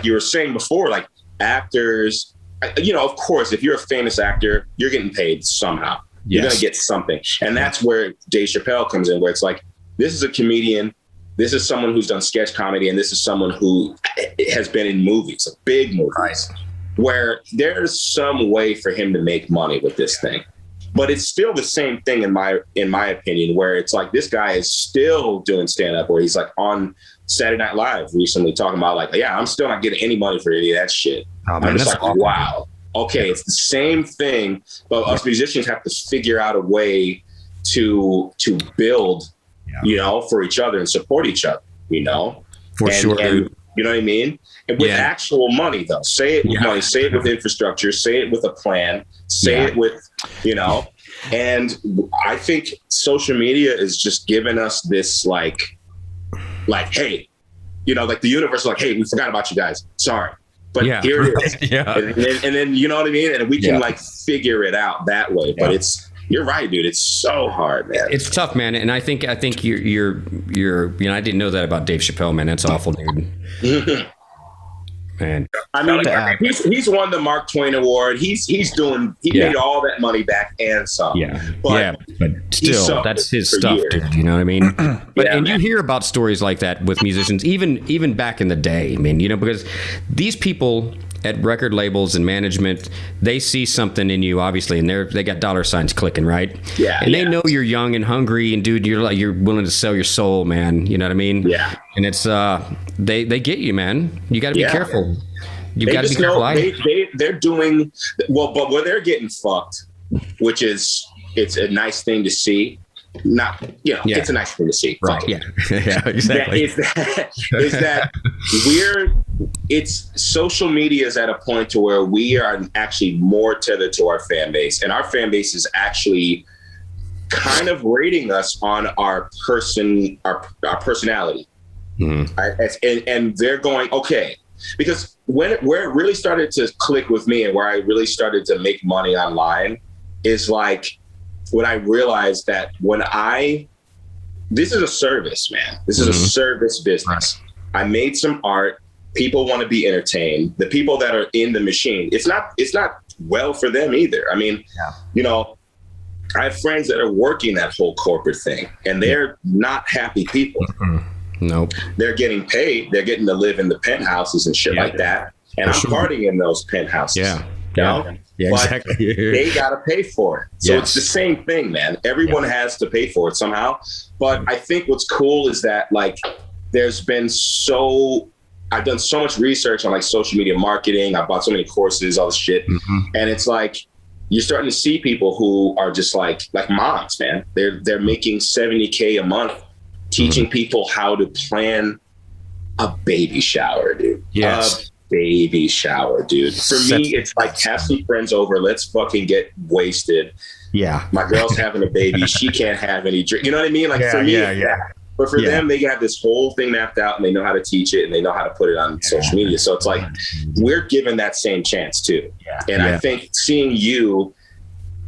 you were saying before, like actors, of course, if you're a famous actor, you're getting paid somehow. You're going to get something. And that's where Dave Chappelle comes in, where it's like, this is a comedian. This is someone who's done sketch comedy. And this is someone who has been in movies, big movies, where there's some way for him to make money with this thing. But it's still the same thing in my opinion, where it's like this guy is still doing stand-up, where he's like on Saturday Night Live recently talking about like, yeah, I'm still not getting any money for any of that shit. Oh, man, I'm just like, wow. Okay, it's the same thing, but us musicians have to figure out a way to build, for each other and support each other, For sure. And, you know what I mean? And with actual money, though, say it with money, say it with infrastructure, say it with a plan, say it with, and I think social media is just giving us this like, hey, like the universe is like, hey, we forgot about you guys. Sorry. But here it is. And then, you know what I mean? And we can like figure it out that way. But you're right, dude. It's so hard, man. It's tough, man. And I think you're I didn't know that about Dave Chappelle, man. That's awful, dude. Man. I mean, he's won the Mark Twain Award. He made all that money back and some. But still, that's his stuff, dude. You know what I mean? And you hear about stories like that with musicians, even back in the day. I mean, because these people at record labels and management, they see something in you, obviously, and they got dollar signs clicking, right? Yeah. And they know you're young and hungry, and dude, you're willing to sell your soul, man. You know what I mean? Yeah. And it's they get you, man. You got to be careful. You got to be careful. They're doing well, but where they're getting fucked, which is it's a nice thing to see. Not, it's a nice thing to see. Right. Yeah. Exactly. Is that it's social media is at a point to where we are actually more tethered to our fan base, and our fan base is actually kind of rating us on our personality. Mm-hmm. And they're going, okay, because where it really started to click with me and where I really started to make money online is like, when I realized that this is a service, man. This is a service business. I made some art. People want to be entertained. The people that are in the machine, it's not well for them either. I mean, I have friends that are working that whole corporate thing, and they're not happy people. Nope. They're getting paid. They're getting to live in the penthouses and shit like that. And I'm partying in those penthouses. Yeah, exactly. They got to pay for it. So it's the same thing, man. Everyone has to pay for it somehow. But I think what's cool is that like I've done so much research on like social media marketing. I bought so many courses, all this shit. And it's like, you're starting to see people who are just like moms, man. They're making $70K a month teaching people how to plan a baby shower, dude. Yes. Baby shower, dude. For me, it's like have some friends over. Let's fucking get wasted. Yeah. My girl's having a baby. She can't have any drink. You know what I mean? Like for me, but for them, they have this whole thing mapped out and they know how to teach it and they know how to put it on social media. So it's like, we're given that same chance too. And I think seeing you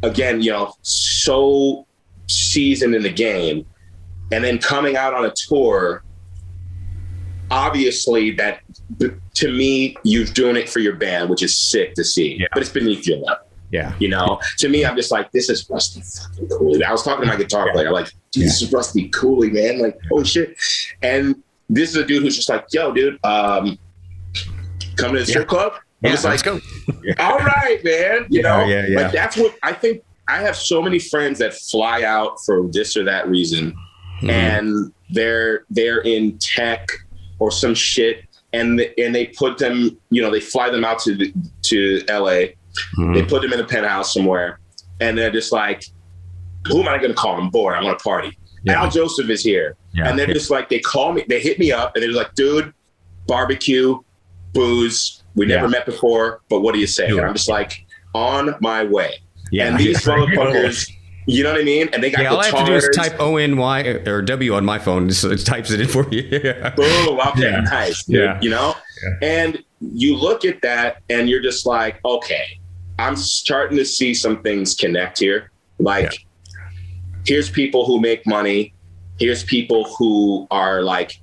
again, so seasoned in the game and then coming out on a tour, obviously that, to me, you're doing it for your band, which is sick to see, but it's beneath your level. To me, I'm just like, this is Rusty fucking Cooley. I was talking to my guitar player, like, dude, this is Rusty Cooley, man. Like, holy shit. And this is a dude who's just like, yo, dude, come to the strip club? I'm just like, let's go. All right, man. You know, like that's what I think. I have so many friends that fly out for this or that reason, and they're in tech or some shit, and they put them, they fly them out to LA. They put them in a penthouse somewhere, and they're just like, who am I going to call? I'm bored. I want to party. Al Joseph is here. And they're just like, they call me, they hit me up, and they're like, dude, barbecue, booze. We never met before, but what do you say? And I'm just like, on my way. And these motherfuckers, you know what I mean? And they got guitars. All I have to do is type ONY or W on my phone, so it types it in for you. Boom, okay, nice. Dude, you know? And you look at that and you're just like, okay, I'm starting to see some things connect here. Like, here's people who make money. Here's people who are like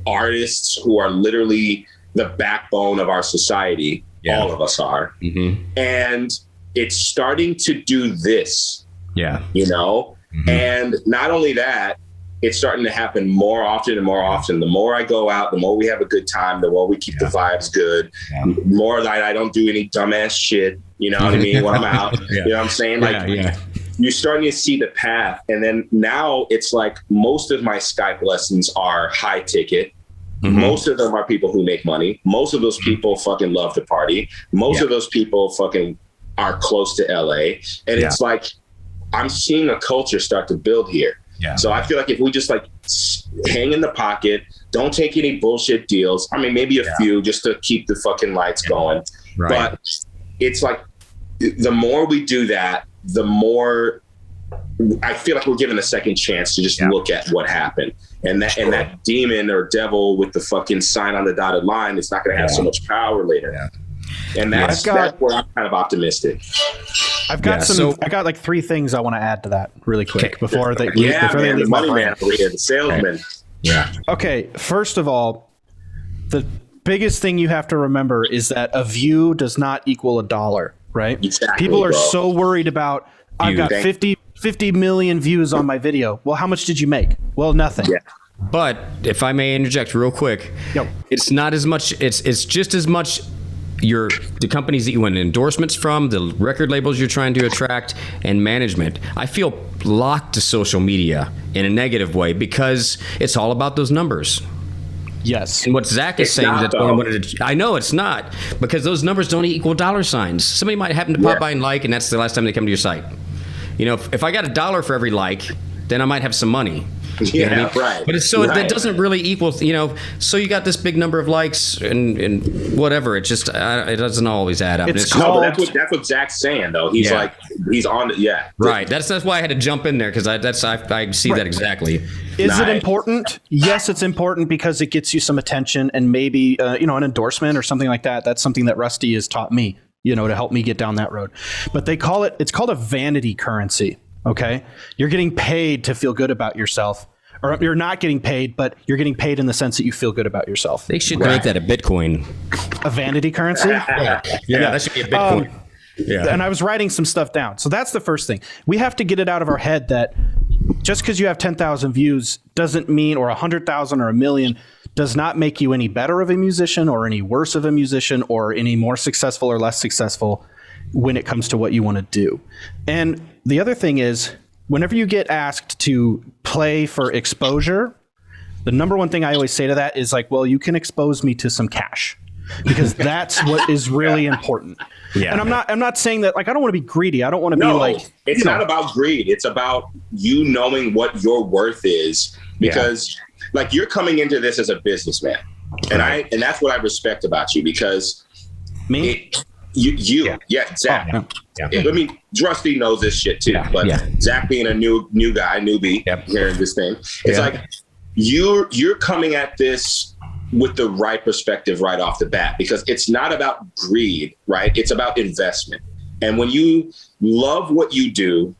artists who are literally the backbone of our society. Yeah. All of us are. Mm-hmm. And it's starting to do this. Yeah. You know? Mm-hmm. And not only that, it's starting to happen more often and more often. The more I go out, the more we have a good time, the more we keep the vibes good. Yeah. More that I don't do any dumbass shit. You know what I mean? When I'm out, you know what I'm saying? Like, you're starting to see the path. And then now it's like most of my Skype lessons are high ticket. Mm-hmm. Most of them are people who make money. Most of those people fucking love to party. Most of those people fucking are close to LA. And it's like, I'm seeing a culture start to build here. Yeah. So I feel like if we just like hang in the pocket, don't take any bullshit deals. I mean, maybe a few just to keep the fucking lights going. Right. But it's like, the more we do that, the more I feel like we're given a second chance to just look at what happened. And that demon or devil with the fucking sign on the dotted line is not going to have so much power later. Yeah. And that's where I'm kind of optimistic. I've got I got like 3 things I want to add to that really quick before they leave the money man, the salesman. Okay. Yeah. Okay. First of all, the biggest thing you have to remember is that a view does not equal $1, right? Exactly, people are so worried about, I've got 50 million views on my video. Well, how much did you make? Well, nothing. Yeah. But if I may interject real quick, it's not as much, it's just as much the companies that you want endorsements from, the record labels you're trying to attract, and management. I feel locked to social media in a negative way because it's all about those numbers. Yes. And what Zach is saying, I know it's not, because those numbers don't equal dollar signs. Somebody might happen to pop by and like, and that's the last time they come to your site. You know, if I got $1 for every like, then I might have some money. You know what I mean? Right. But that doesn't really equal, you know, so you got this big number of likes and whatever. It just, it doesn't always add up. That's what Zach's saying, though. He's like, he's on it. Right. That's why I had to jump in there, because I see that exactly. Is it important? Yes, it's important because it gets you some attention and maybe, an endorsement or something like that. That's something that Rusty has taught me, to help me get down that road. But it's called a vanity currency. Okay. You're getting paid to feel good about yourself, or you're not getting paid, but you're getting paid in the sense that you feel good about yourself. They should make that a Bitcoin. A vanity currency? Yeah, that should be a Bitcoin. And I was writing some stuff down. So that's the first thing. We have to get it out of our head that just because you have 10,000 views doesn't mean, or 100,000 or 1 million, does not make you any better of a musician or any worse of a musician or any more successful or less successful when it comes to what you want to do. And the other thing is, whenever you get asked to play for exposure, the number one thing I always say to that is like, well, you can expose me to some cash, because that's what is really important. Yeah. And I'm not saying that, like, I don't want to be greedy. I don't want to be like, it's not about greed. It's about you knowing what your worth is, because like, you're coming into this as a businessman. And that's what I respect about you, because Zach. I mean, Rusty knows this shit too, but Zach being a newbie here in this thing, it's like you're coming at this with the right perspective right off the bat, because it's not about greed, right? It's about investment. And when you love what you do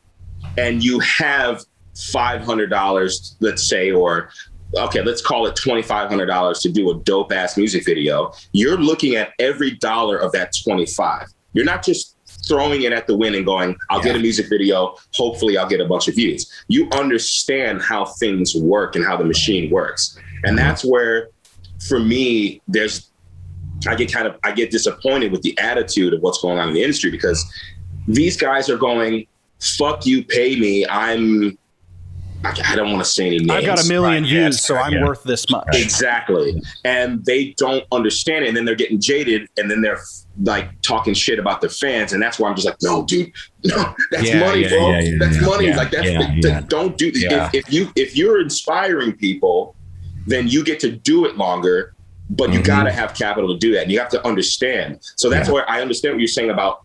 and you have $500, let's say, or okay, let's call it $2,500 to do a dope ass music video, you're looking at every dollar of that 25. You're not just throwing it at the wind and going, I'll get a music video, hopefully I'll get a bunch of views. You understand how things work and how the machine works. And that's where, for me, I get disappointed with the attitude of what's going on in the industry, because these guys are going, fuck you, pay me. I don't want to say any names. I've got 1 million views, so I'm worth this much. Exactly. And they don't understand it. And then they're getting jaded, and then they're like talking shit about their fans. And that's why I'm just like, no, dude, no, that's money, bro. That's money. Like, don't do this. If you're inspiring people, then you get to do it longer, but you got to have capital to do that. And you have to understand. So that's where I understand what you're saying about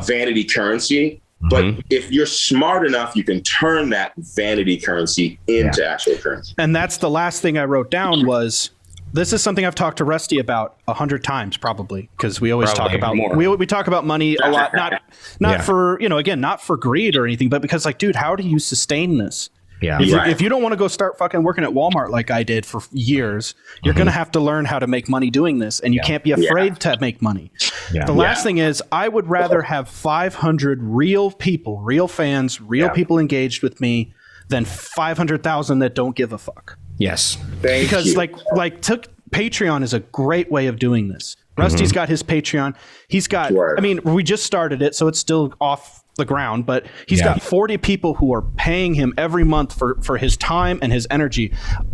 vanity currency. But if you're smart enough, you can turn that vanity currency into actual currency. And that's the last thing I wrote down was, this is something I've talked to Rusty about 100 times probably, because we always Probably talk about more. we talk about money a lot, not for, again, not for greed or anything, but because, like, dude, how do you sustain this? Yeah. If you don't want to go start fucking working at Walmart like I did for years, you're going to have to learn how to make money doing this, and you can't be afraid to make money. Yeah. The last thing is, I would rather have 500 real people, real fans, real people engaged with me than 500,000 that don't give a fuck. Yes. Because Patreon is a great way of doing this. Rusty's got his Patreon. He's got, I mean, we just started it, so it's still off the ground, but he's got 40 people who are paying him every month for his time and his energy.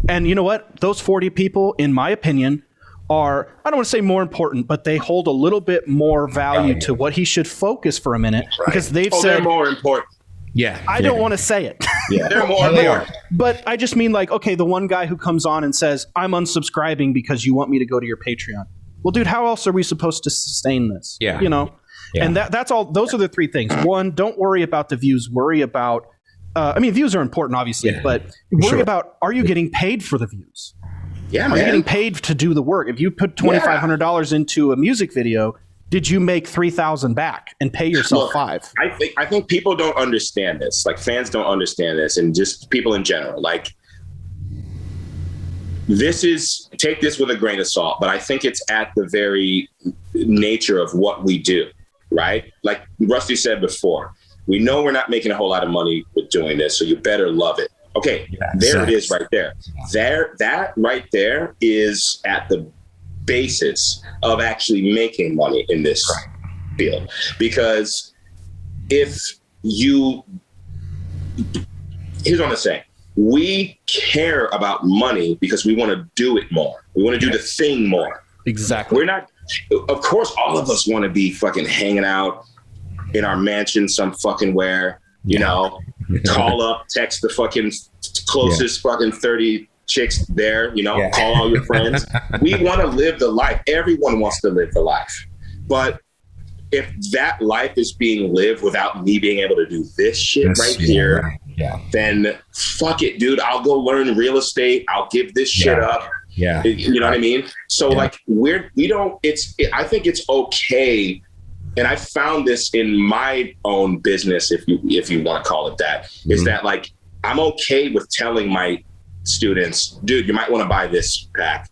And you know what? Those 40 people, in my opinion, are, I don't want to say more important, but they hold a little bit more value to what he should focus for a minute, because they've said they're more important. Yeah. I don't want to say it. Yeah, they're more important. But I just mean, like, okay, the one guy who comes on and says, I'm unsubscribing because you want me to go to your Patreon. Well, dude, how else are we supposed to sustain this? Yeah. Yeah. And that's all. Those are the three things. One, don't worry about the views. Worry about, views are important, obviously, but worry about, are you getting paid for the views? Yeah, man. Are you getting paid to do the work? If you put $2,500 into a music video, did you make $3,000 back and pay yourself $5,000? I think people don't understand this. Like, fans don't understand this, and just people in general. Like, take this with a grain of salt, but I think it's at the very nature of what we do, right? Like Rusty said before, we know we're not making a whole lot of money with doing this, so you better love it. Okay, there it is right there. That right there is at the basis of actually making money in this field. Because here's what I'm saying. We care about money because we want to do it more. We want to do the thing more. Exactly. Of course, all of us want to be fucking hanging out in our mansion some fucking where, call up, text the fucking closest fucking 30 chicks there, call all your friends. We want to live the life. Everyone wants to live the life. But if that life is being lived without me being able to do this shit here, then fuck it, dude. I'll go learn real estate. I'll give this shit up. Yeah. You know what I mean? So like I think it's okay. And I found this in my own business, if you want to call it that, is that like, I'm okay with telling my students, dude, you might want to buy this pack.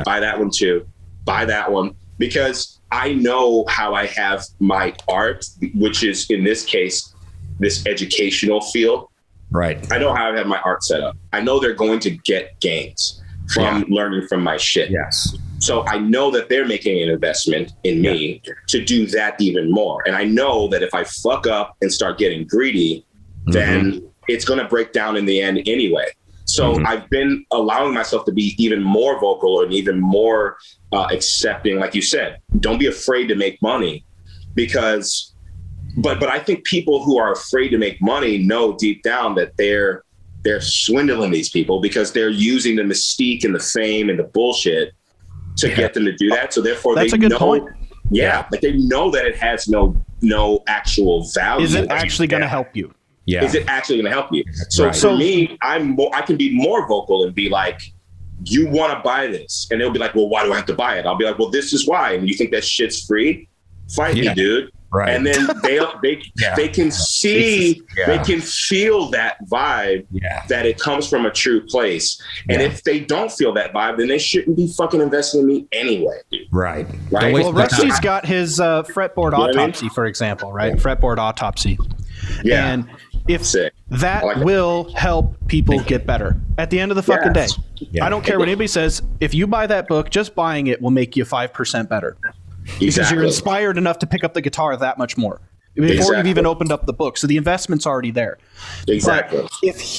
Buy that one too. Buy that one. Because I know how I have my art, which is in this case, this educational field. Right. I know how I have my art set up. I know they're going to get gains from learning from my shit. Yes. So I know that they're making an investment in me to do that even more. And I know that if I fuck up and start getting greedy, then it's going to break down in the end anyway. So I've been allowing myself to be even more vocal and even more accepting. Like you said, don't be afraid to make money, because, but I think people who are afraid to make money know deep down that they're swindling these people, because they're using the mystique and the fame and the bullshit to get them to do that. So therefore that's they a good know, point. But they know that it has no actual value. Is it actually going to help you? Yeah. Is it actually going to help you? So for me, I can be more vocal and be like, you want to buy this? And they'll be like, well, why do I have to buy it? I'll be like, well, this is why. And you think that shit's free? Fight me, dude. Right. And then they can see, they can feel that vibe, that it comes from a true place. And if they don't feel that vibe, then they shouldn't be fucking investing in me anyway, dude. Right. Well, Rusty's got his fretboard Autopsy, for example, right? Fretboard Autopsy. Yeah. And if that will help people get better at the end of the fucking day. Yeah. I don't care what anybody says. If you buy that book, just buying it will make you 5% better. Because you're inspired enough to pick up the guitar that much more before you've even opened up the book. So the investment's already there. Exactly. But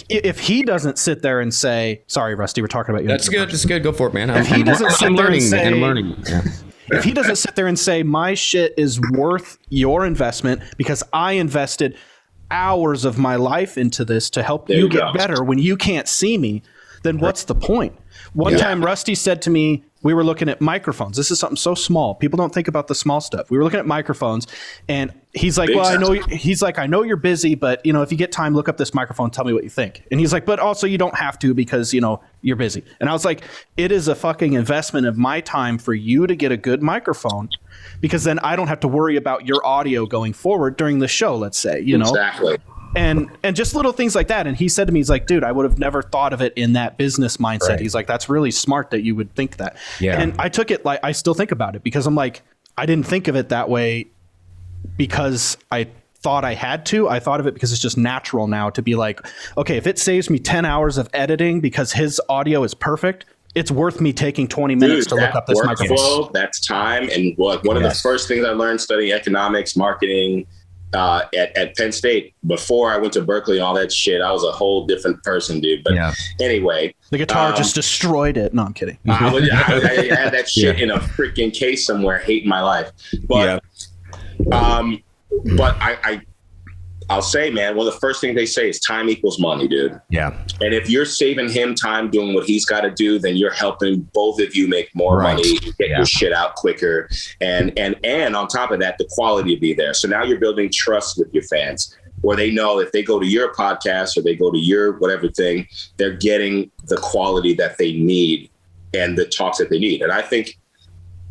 if he doesn't sit there and say, sorry, Rusty, we're talking about you. That's good. That's good. Go for it, man. If he doesn't sit there and say, I'm learning. Yeah. If he doesn't sit there and say, my shit is worth your investment because I invested hours of my life into this to help you get better when you can't see me, then what's the point? One time Rusty said to me, we were looking at microphones. This is something so small. People don't think about the small stuff. We were looking at microphones, and he's like, well, I know you're busy, but if you get time, look up this microphone, tell me what you think. And he's like, but also you don't have to because, you're busy. And I was like, it is a fucking investment of my time for you to get a good microphone, because then I don't have to worry about your audio going forward during the show, let's say, Exactly. And just little things like that. And he said to me, he's like, dude, I would have never thought of it in that business mindset. Right. He's like, that's really smart that you would think that. Yeah. And I took it like, I still think about it because I'm like, I didn't think of it that way because I thought I had to. I thought of it because it's just natural now to be like, okay, if it saves me 10 hours of editing because his audio is perfect, it's worth me taking 20 minutes to look up this microphone. That's time. And one of the first things I learned studying economics, marketing, at Penn State, before I went to Berklee, all that shit, I was a whole different person, dude. But anyway, the guitar just destroyed it. No, I'm kidding. I had that shit in a freaking case somewhere, hating my life. But but I'll say, man, one of the first things they say is time equals money, dude. Yeah. And if you're saving him time doing what he's got to do, then you're helping both of you make more money, get your shit out quicker. And on top of that, the quality will be there. So now you're building trust with your fans, where they know if they go to your podcast or they go to your whatever thing, they're getting the quality that they need and the talks that they need. And I think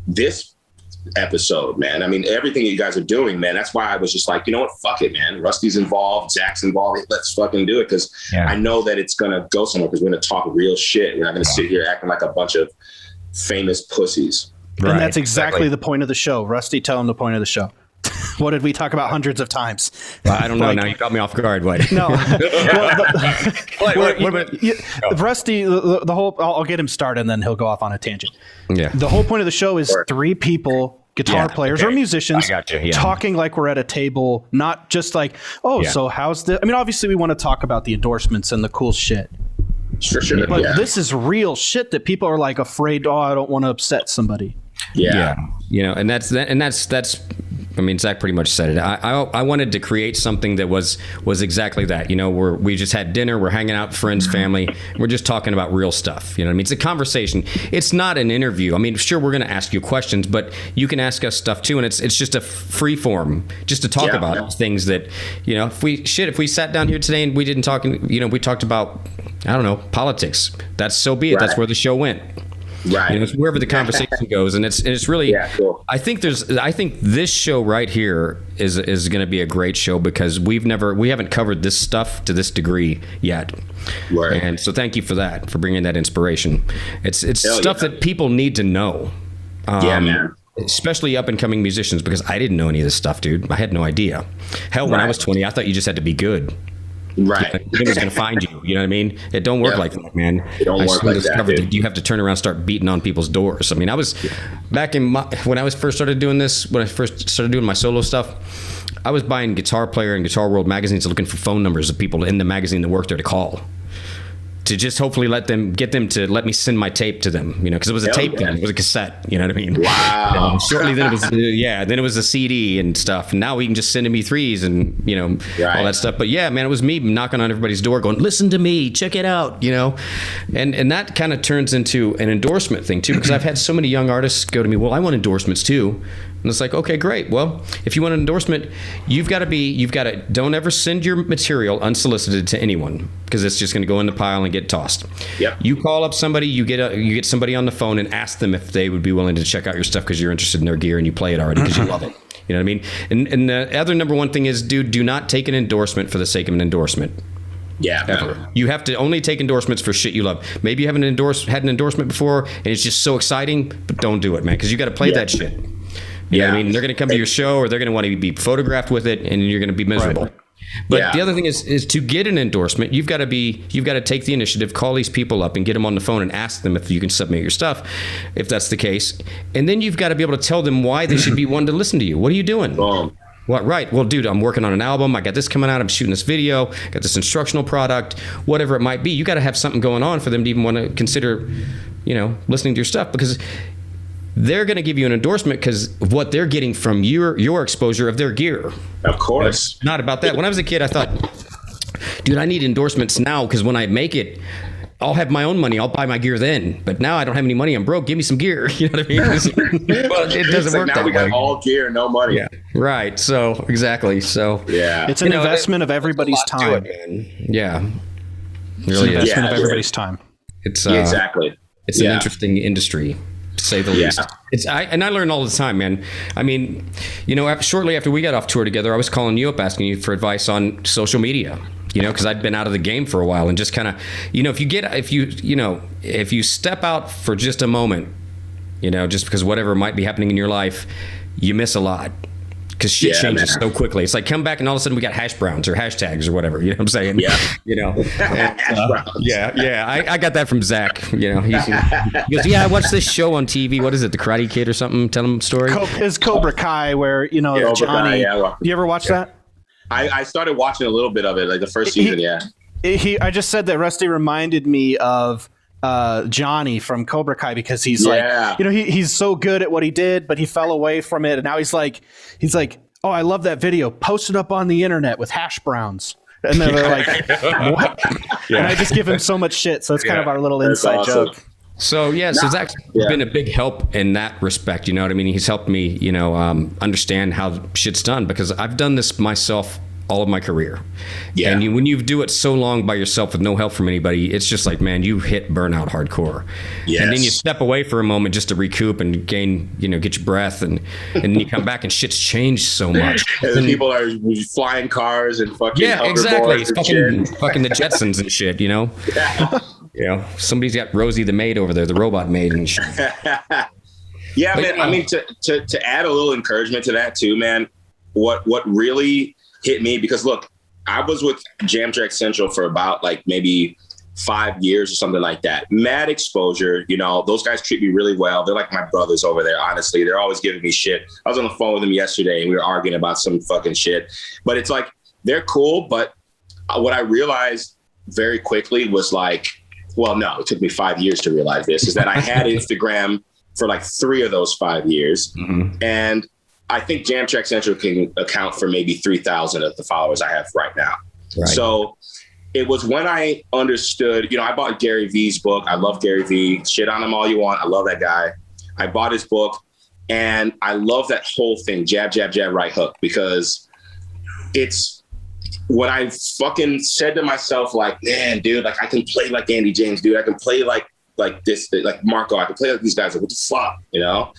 this episode, man, I mean, everything you guys are doing, man, that's why I was just like, you know what, fuck it, man. Rusty's involved, Zach's involved, let's fucking do it, because I know that it's gonna go somewhere, because we're gonna talk real shit. We're not gonna sit here acting like a bunch of famous pussies. And that's exactly the point of the show. Rusty, tell him the point of the show. What did we talk about hundreds of times? Well, I don't know. Now you got me off guard. What? No. Rusty, the whole, I'll get him started and then he'll go off on a tangent. Yeah. The whole point of the show is three people, guitar players or musicians, talking like we're at a table, not just like, so how's the, I mean, obviously we want to talk about the endorsements and the cool shit. Sure. But this is real shit that people are like afraid, I don't want to upset somebody. Yeah. And that's I mean, Zach pretty much said it. I wanted to create something that was exactly that. We just had dinner, we're hanging out, friends, family, we're just talking about real stuff. You know what I mean? It's a conversation. It's not an interview. I mean, sure, we're going to ask you questions, but you can ask us stuff too, and it's just a free form, just to talk about things that, if we sat down here today and we didn't talk, we talked about, I don't know, politics. That's so be it. Right. That's where the show went. Right. It's wherever the conversation goes, and it's really. Cool. I think this show right here is going to be a great show, because we haven't covered this stuff to this degree yet. Right. And so thank you for that, for bringing that inspiration. It's stuff that people need to know. Man. Especially up and coming musicians, because I didn't know any of this stuff, dude. I had no idea. Hell, when I was 20, I thought you just had to be good. Right. It was going to find you. You know what I mean? It don't work like that, man. It don't work like that. You have to turn around and start beating on people's doors. I mean, I was back when I first started doing this, when I first started doing my solo stuff, I was buying Guitar Player and Guitar World magazines, looking for phone numbers of people in the magazine that worked there to call, to just hopefully get them to let me send my tape to them, because it was a tape then, it was a cassette, you know what I mean? Wow. Shortly then it was, then it was a CD and stuff. And now we can just send MP3s and, all that stuff. But yeah, man, it was me knocking on everybody's door going, listen to me, check it out, and that kind of turns into an endorsement thing too, because I've had so many young artists go to me, well, I want endorsements too. And it's like, okay, great. Well, if you want an endorsement, don't ever send your material unsolicited to anyone, because it's just going to go in the pile and get tossed. Yep. You call up somebody, you get somebody on the phone and ask them if they would be willing to check out your stuff because you're interested in their gear and you play it already because you love it. You know what I mean? And the other number one thing is, dude, do not take an endorsement for the sake of an endorsement. Yeah. Ever. You have to only take endorsements for shit you love. Maybe you haven't had an endorsement before and it's just so exciting, but don't do it, man, because you got to play that shit. You know what I mean? They're going to come to your show, or they're going to want to be photographed with it, and you're going to be miserable. Right. But the other thing is to get an endorsement, you've got to take the initiative, call these people up and get them on the phone and ask them if you can submit your stuff, if that's the case. And then you've got to be able to tell them why they should be one to listen to you. What are you doing? What? Right. Well, dude, I'm working on an album. I got this coming out. I'm shooting this video. Got this instructional product, whatever it might be. You got to have something going on for them to even want to consider, listening to your stuff, because they're going to give you an endorsement because of what they're getting from your exposure of their gear. Of course. It's not about that. When I was a kid, I thought, dude, I need endorsements now, because when I make it, I'll have my own money. I'll buy my gear then. But now I don't have any money. I'm broke. Give me some gear. You know what I mean? Well, it doesn't work now that we got way. all gear, no money. Yeah. Right. So exactly. So Yeah. It's an investment of everybody's time. Yeah. It's an Really is. investment of everybody's time. It's Yeah, exactly. It's an interesting industry, to say the least. Yeah. I learn all the time, man. I mean, you know, shortly after we got off tour together, I was calling you up asking you for advice on social media. You know, because I'd been out of the game for a while, and just kind of, you know, if you step out for just a moment, you know, just because whatever might be happening in your life, you miss a lot. Because shit changes so quickly. It's like come back and all of a sudden we got hash browns or hashtags or whatever. You know what I'm saying? Yeah. You know. And, I got that from Zach. You know, he goes, yeah, I watched this show on TV. What is it? The Karate Kid or something? Tell him a story. Is Cobra Kai where Johnny? You ever watch that? I started watching a little bit of it, like the first season. I just said that Rusty reminded me of Johnny from Cobra Kai because he's like, you know, he's so good at what he did, but he fell away from it, and now he's like, oh, I love that video. Post it up on the internet with hash browns, and then they're like, what? And I just give him so much shit. So it's kind of our little inside joke. So so Zach's been a big help in that respect. You know what I mean? He's helped me, you know, understand how shit's done because I've done this myself all of my career. Yeah. And when you do it so long by yourself with no help from anybody, it's just like, man, you hit burnout hardcore. Yes. And then you step away for a moment just to recoup and gain, you know, get your breath, and then you come back and shit's changed so much. And then people are flying cars and fuking exactly. It's fucking the Jetsons and shit, you know? You know, somebody's got Rosie the maid over there, the robot maid and shit. Yeah, but, man. I mean, to add a little encouragement to that too, man. What really hit me, because look, I was with Jam Track Central for about like maybe 5 years or something like that. Mad exposure, you know, those guys treat me really well. They're like my brothers over there, honestly. They're always giving me shit. I was on the phone with them yesterday and we were arguing about some fucking shit. But it's like, they're cool. But what I realized very quickly was like, well, no, it took me 5 years to realize this, is that I had Instagram for like 3 of those 5 years. Mm-hmm. And I think Jam Track Central can account for maybe 3,000 of the followers I have right now. Right. So it was when I understood, you know, I bought Gary Vee's book. I love Gary Vee. Shit on him all you want. I love that guy. I bought his book and I love that whole thing, jab, jab, jab, right hook, because it's when I fucking said to myself, like, man, dude, like I can play like Andy James, dude. I can play like this, like Marco. I can play like these guys. Like, what the fuck, you know?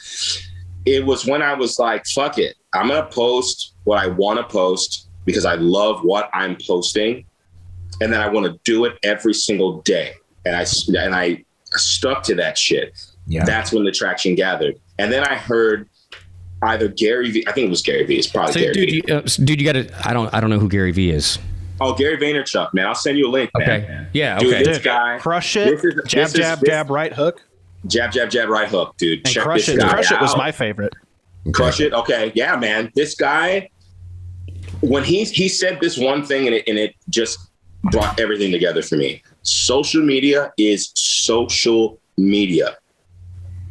It was when I was like, fuck it. I'm going to post what I want to post because I love what I'm posting. And then I want to do it every single day. And I stuck to that shit. Yeah. That's when the traction gathered. And then I heard either Gary Vee, I think it was Gary Vee. It's probably Gary Vee. Dude, you got to, I don't know who Gary Vee is. Oh, Gary Vaynerchuk, man. I'll send you a link, man. Okay. Yeah. Dude, okay. This guy. Crush it. Jab, right hook. Jab, jab, jab, right hook, dude. And check Crush this It. guy Crush out. It was my favorite. Crush It. Okay. Yeah, man. This guy, when he said this one thing and it just brought everything together for me. Social media is social media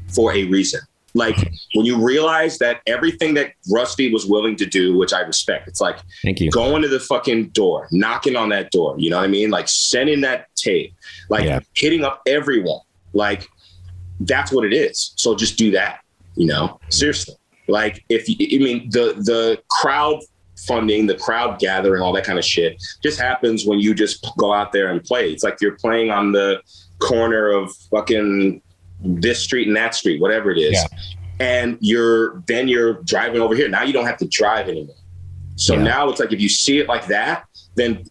for a reason. Like when you realize that everything that Rusty was willing to do, which I respect, it's like going to the fucking door, knocking on that door. You know what I mean? Like sending that tape, like hitting up everyone. Like that's what it is. So just do that, you know, seriously. Like the crowd funding, the crowd gathering, all that kind of shit just happens when you just go out there and play. It's like you're playing on the corner of fucking this street and that street, whatever it is. Yeah. And you're driving over here. Now you don't have to drive anymore. So now it's like, if you see it like that, then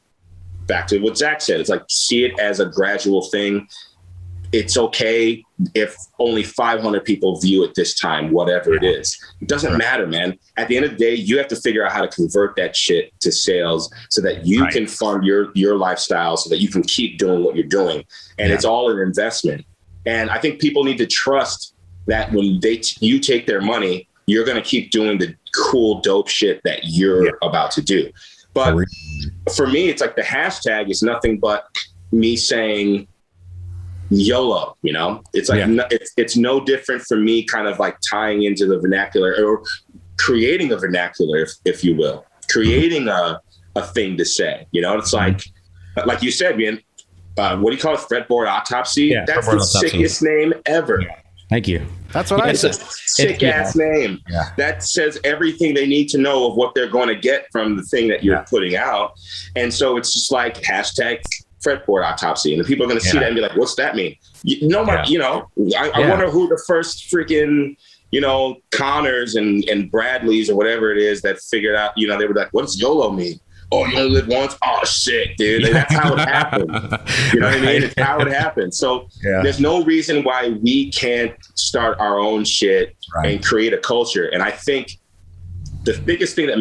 back to what Zach said, it's like, see it as a gradual thing. It's okay if only 500 people view it this time, whatever it is. It doesn't matter, man. At the end of the day, you have to figure out how to convert that shit to sales so that you can fund your lifestyle, so that you can keep doing what you're doing. And it's all an investment. And I think people need to trust that when you take their money, you're going to keep doing the cool, dope shit that you're about to do. But for me, it's like the hashtag is nothing but me saying YOLO, you know? It's like it's no different for me kind of like tying into the vernacular or creating a vernacular, if you will, creating a thing to say, you know? It's like you said, man, what do you call it? Fretboard Autopsy. Yeah, that's Fretboard the Autopsy. sickest name ever. Yeah. Thank you. That's what I It's a said. sick ass name. Yeah. That says everything they need to know of what they're going to get from the thing that you're putting out. And so it's just like hashtag Fretboard Autopsy. And the people are going to see that and be like, what's that mean? I wonder who the first freaking, Connors and Bradleys or whatever it is that figured out, they were like, what does YOLO mean? Oh, you only live once? Oh, shit, dude. That's how it happened. You know what I mean? It's how it happened. So there's no reason why we can't start our own shit and create a culture. And I think the biggest thing that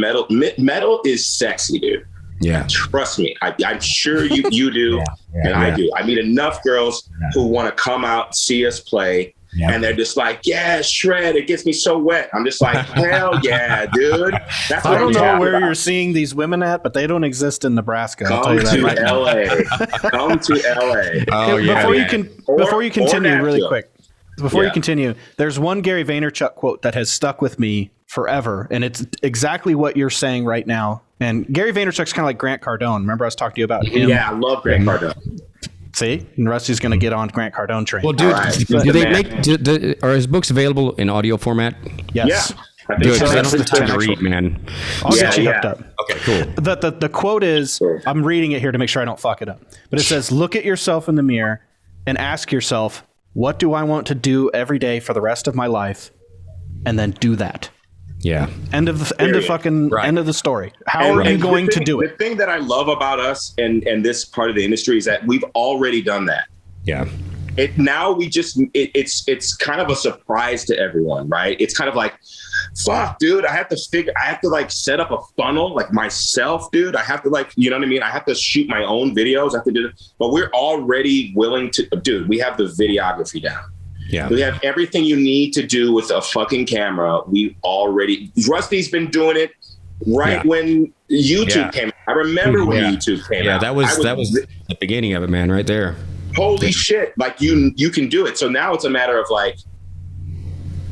metal is sexy, dude. Yeah. Trust me. I'm sure you do. I do. I meet enough girls who want to come out, see us play. Yeah. And they're just like, yeah, shred. It gets me so wet. I'm just like, hell yeah, dude. That's I what don't I'm know talking where about. you're seeing these women at, but they don't exist in Nebraska. I'll tell Come you that to right now. LA. Come to LA. Oh, yeah. Before you continue, or really Nashville. quick. Before you continue, there's one Gary Vaynerchuk quote that has stuck with me forever, and it's exactly what you're saying right now. And Gary Vaynerchuk's kind of like Grant Cardone. Remember I was talking to you about him? Yeah, I love Grant Cardone. See? And Rusty's going to get on Grant Cardone train. Well, dude, Right. do they make? Are his books available in audio format? Yes. Yeah. I think Good. so. 'Cause I don't have time to Actually- read, man. I'll get you Yeah. hooked up. Okay, cool. The quote is, I'm reading it here to make sure I don't fuck it up. But it says, look at yourself in the mirror and ask yourself, what do I want to do every day for the rest of my life? And then do that. Yeah. End of the story. How And- are you and going the to thing- do The it? thing that I love about us and this part of the industry is that we've already done that. Yeah. It's kind of a surprise to everyone, right? It's kind of like, fuck, dude, I have to like set up a funnel like myself, dude. I have to like, you know what I mean? I have to shoot my own videos. I have to do it. But we're already willing to, dude, we have the videography down. Yeah. We have everything you need to do with a fucking camera. Rusty's been doing it when YouTube came out. I remember when YouTube came out. Yeah, that was the beginning of it, man, right there. Holy shit. Like you can do it. So now it's a matter of like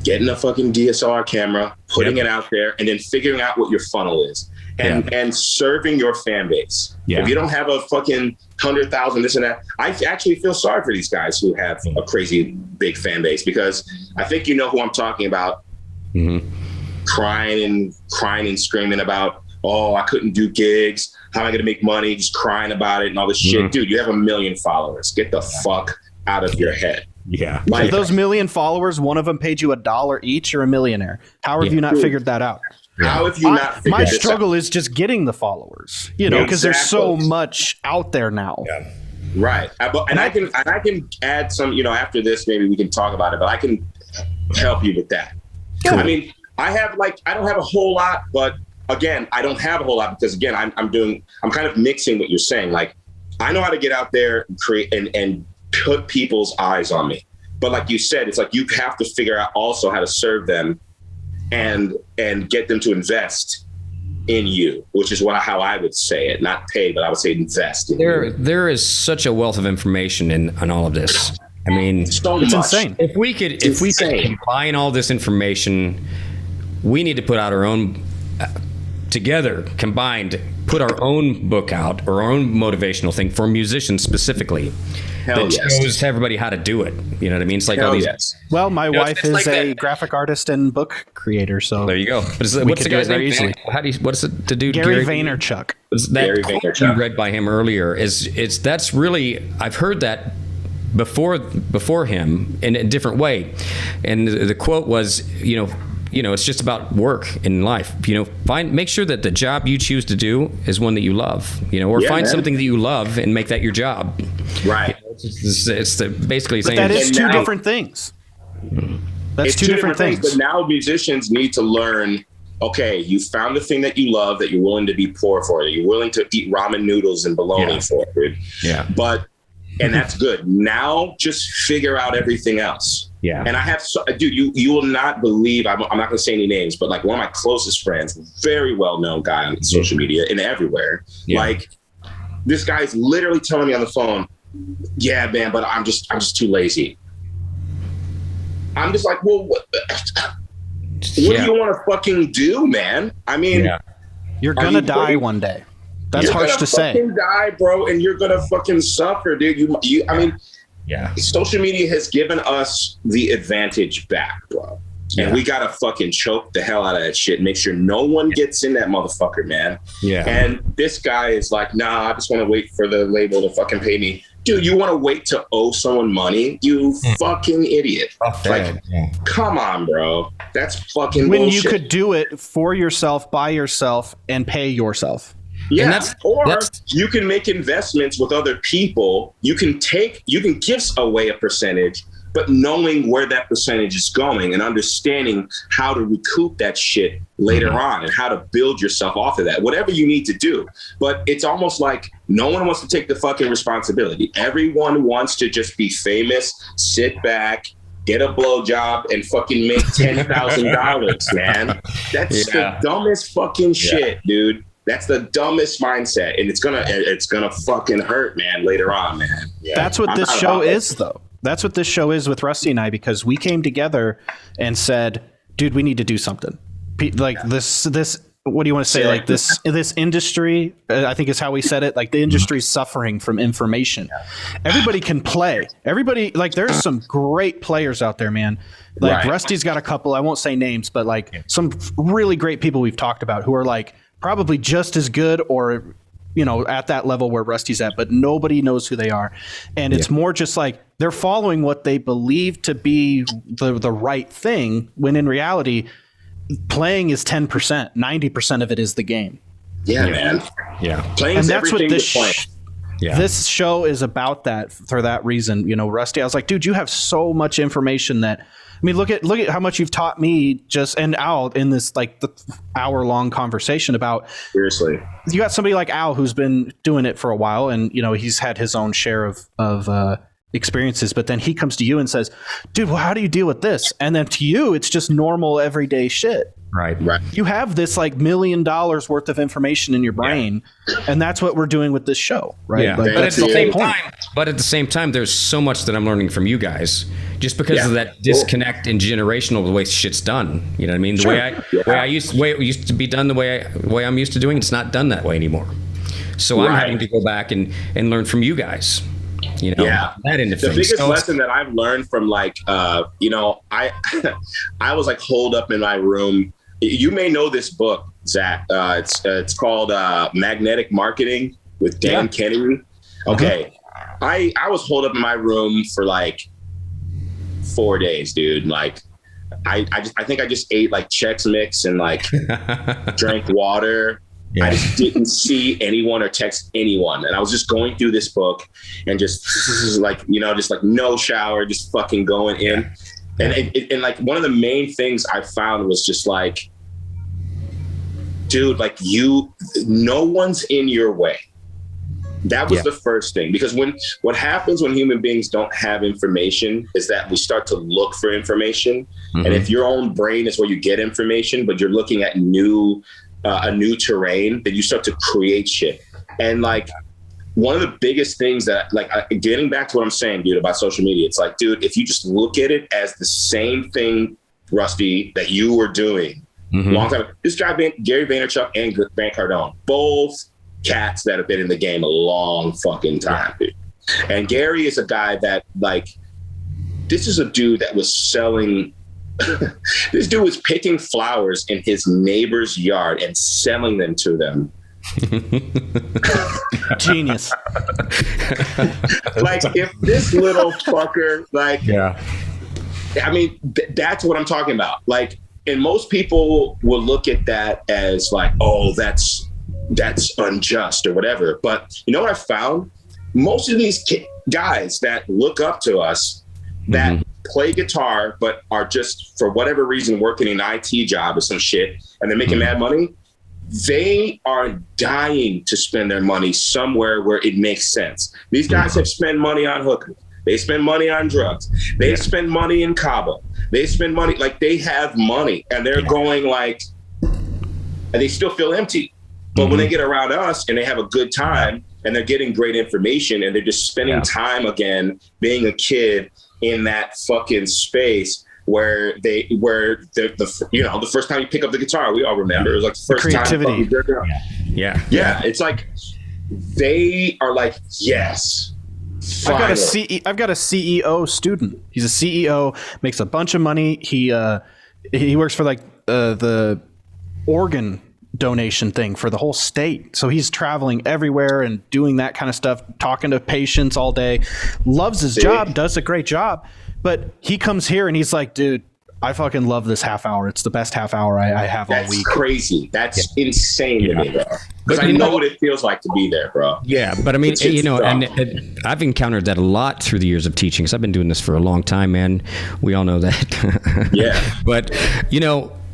getting a fucking DSLR camera, putting it out there, and then figuring out what your funnel is and serving your fan base. Yeah. If you don't have a fucking 100,000, this and that, I actually feel sorry for these guys who have a crazy big fan base, because I think you know who I'm talking about. Mm-hmm. Crying and screaming about, oh, I couldn't do gigs. How am I going to make money? Just crying about it and all this shit. Dude, you have 1 million followers. Get the fuck out of your head. Yeah. If those 1 million followers, one of them paid you $1 each, you're a millionaire. How have you not figured that out? How have you not figured My this struggle out? is just getting the followers, because there's so much out there now. Yeah. Right. And I can add some, after this, maybe we can talk about it, but I can help you with that. Cool. I mean, I don't have a whole lot, but again, I don't have a whole lot because again, I'm kind of mixing what you're saying. Like, I know how to get out there and create and put people's eyes on me. But like you said, it's like you have to figure out also how to serve them and get them to invest in you, which is how I would say it. Not pay, but I would say invest in you. There is such a wealth of information in all of this. I mean, It's insane. If we could combine all this information, we need to put out our own put our own book out, or our own motivational thing for musicians specifically. Hell that yes. shows everybody how to do it. You know what I mean? It's like Hell all these. yes. Well, my wife it's is like a that. graphic artist and book creator, so There you go. But what's could the do guy's it very name? easily. What is it to do? Gary Vaynerchuk. That Gary quote Vaynerchuk. you read by him earlier that's really, I've heard that before him in a different way, and the quote was, it's just about work in life. Make sure that the job you choose to do is one that you love. Or Yeah, find man. something that you love and make that your job. Right. It's basically But saying that is And two now- different things. That's It's two different things. But now musicians need to learn, okay, you found the thing that you love, that you're willing to be poor for, that you're willing to eat ramen noodles and bologna for, dude. Yeah. And that's good. Now just figure out everything else. Yeah. And I have, dude, you will not believe, I'm not going to say any names, but like one of my closest friends, very well-known guy on social media and everywhere. Yeah. Like, this guy's literally telling me on the phone, yeah, man, but I'm just too lazy. I'm just like, well, what do you want to fucking do, man? I mean, You're Are gonna you die putting- one day. That's harsh to say. You're gonna fucking die, bro, and you're gonna fucking suffer, dude. I mean, social media has given us the advantage back, bro. And we gotta fucking choke the hell out of that shit. Make sure no one gets in that motherfucker, man. Yeah. And this guy is like, nah, I just want to wait for the label to fucking pay me. Dude, you want to wait to owe someone money? You fucking idiot. Come on, bro. That's fucking when bullshit. You could do it for yourself, by yourself, and pay yourself. Yeah, you can make investments with other people. You can give away a percentage, but knowing where that percentage is going and understanding how to recoup that shit later on and how to build yourself off of that, whatever you need to do. But it's almost like no one wants to take the fucking responsibility. Everyone wants to just be famous, sit back, get a blowjob, and fucking make $10,000, man. That's the dumbest fucking shit, dude. That's the dumbest mindset, and it's gonna fucking hurt, man, later on, man. Yeah. That's what this show is, though. That's what this show is with Rusty and I, because we came together and said, dude, we need to do something. Like this, what do you want to say? Yeah. Like this industry, I think is how we said it. Like the industry's suffering from information. Everybody can play. Everybody, like there's some great players out there, man. Like Rusty's got a couple, I won't say names, but like some really great people we've talked about who are like probably just as good or, you know, at that level where Rusty's at, but nobody knows who they are. And it's more just like they're following what they believe to be the right thing, when in reality, playing is 10%. 90% of it is the game. Yeah, man. Yeah. Playing is everything to play. This show is about that for that reason. You know, Rusty, I was like, dude, you have so much information that, I mean, look at how much you've taught me and Al in this like the hour-long conversation about. Seriously, you got somebody like Al who's been doing it for a while, and you know he's had his own share of experiences. But then he comes to you and says, "Dude, well, how do you deal with this?" And then to you, it's just normal everyday shit. Right. You have this like $1 million worth of information in your brain, and that's what we're doing with this show, right? Yeah. Like, but at the same time, there's so much that I'm learning from you guys, just because of that disconnect in generational the way shit's done. You know what I mean? The way it used to be done, the way I'm used to doing, it's not done that way anymore. So I'm having to go back and learn from you guys. You know, that into the biggest lesson that I've learned from like, you know, I was like holed up in my room. You may know this book, Zach. It's called Magnetic Marketing with Dan Kennedy. Okay. I was holed up in my room for like 4 days, dude. Like I think I just ate like Chex Mix and like drank water. I just didn't see anyone or text anyone. And I was just going through this book and just like, you know, just like no shower, just fucking going in. And like one of the main things I found was just like, dude, like no one's in your way. That was the first thing, because what happens when human beings don't have information is that we start to look for information. And if your own brain is where you get information, but you're looking at a new terrain, then you start to create shit. And like one of the biggest things that like getting back to what I'm saying, dude, about social media, it's like, dude, if you just look at it as the same thing, Rusty, that you were doing long time. This guy, Gary Vaynerchuk and Grant Cardone, both cats that have been in the game a long fucking time, dude. And Gary is a guy that like, this is a dude that was selling. This dude was picking flowers in his neighbor's yard and selling them to them. Genius. Like if this little fucker, like, I mean, that's what I'm talking about. Like, and most people will look at that as like, oh, that's unjust or whatever. But you know what I found? Most of these guys that look up to us, that play guitar, but are just for whatever reason working an IT job or some shit, and they're making mad money, they are dying to spend their money somewhere where it makes sense. These guys have spent money on hookers. They spend money on drugs. They spend money in Cabo. They spend money, like they have money, and they're going like, and they still feel empty. But when they get around us and they have a good time and they're getting great information and they're just spending time again, being a kid in that fucking space where the first time you pick up the guitar, we all remember it was like the first creativity. time. Yeah. Yeah. It's like, they are like, yes. I've got a CEO student. He's a CEO, makes a bunch of money. He works for like the organ donation thing for the whole state. So he's traveling everywhere and doing that kind of stuff, talking to patients all day. Loves his job, does a great job. But he comes here and he's like, dude, I fucking love this half hour. It's the best half hour I have all week. That's crazy. That's insane to me, bro. Because I know what it feels like to be there, bro. Yeah, but I mean, and I've encountered that a lot through the years of teaching, because I've been doing this for a long time, man. We all know that. Yeah. But,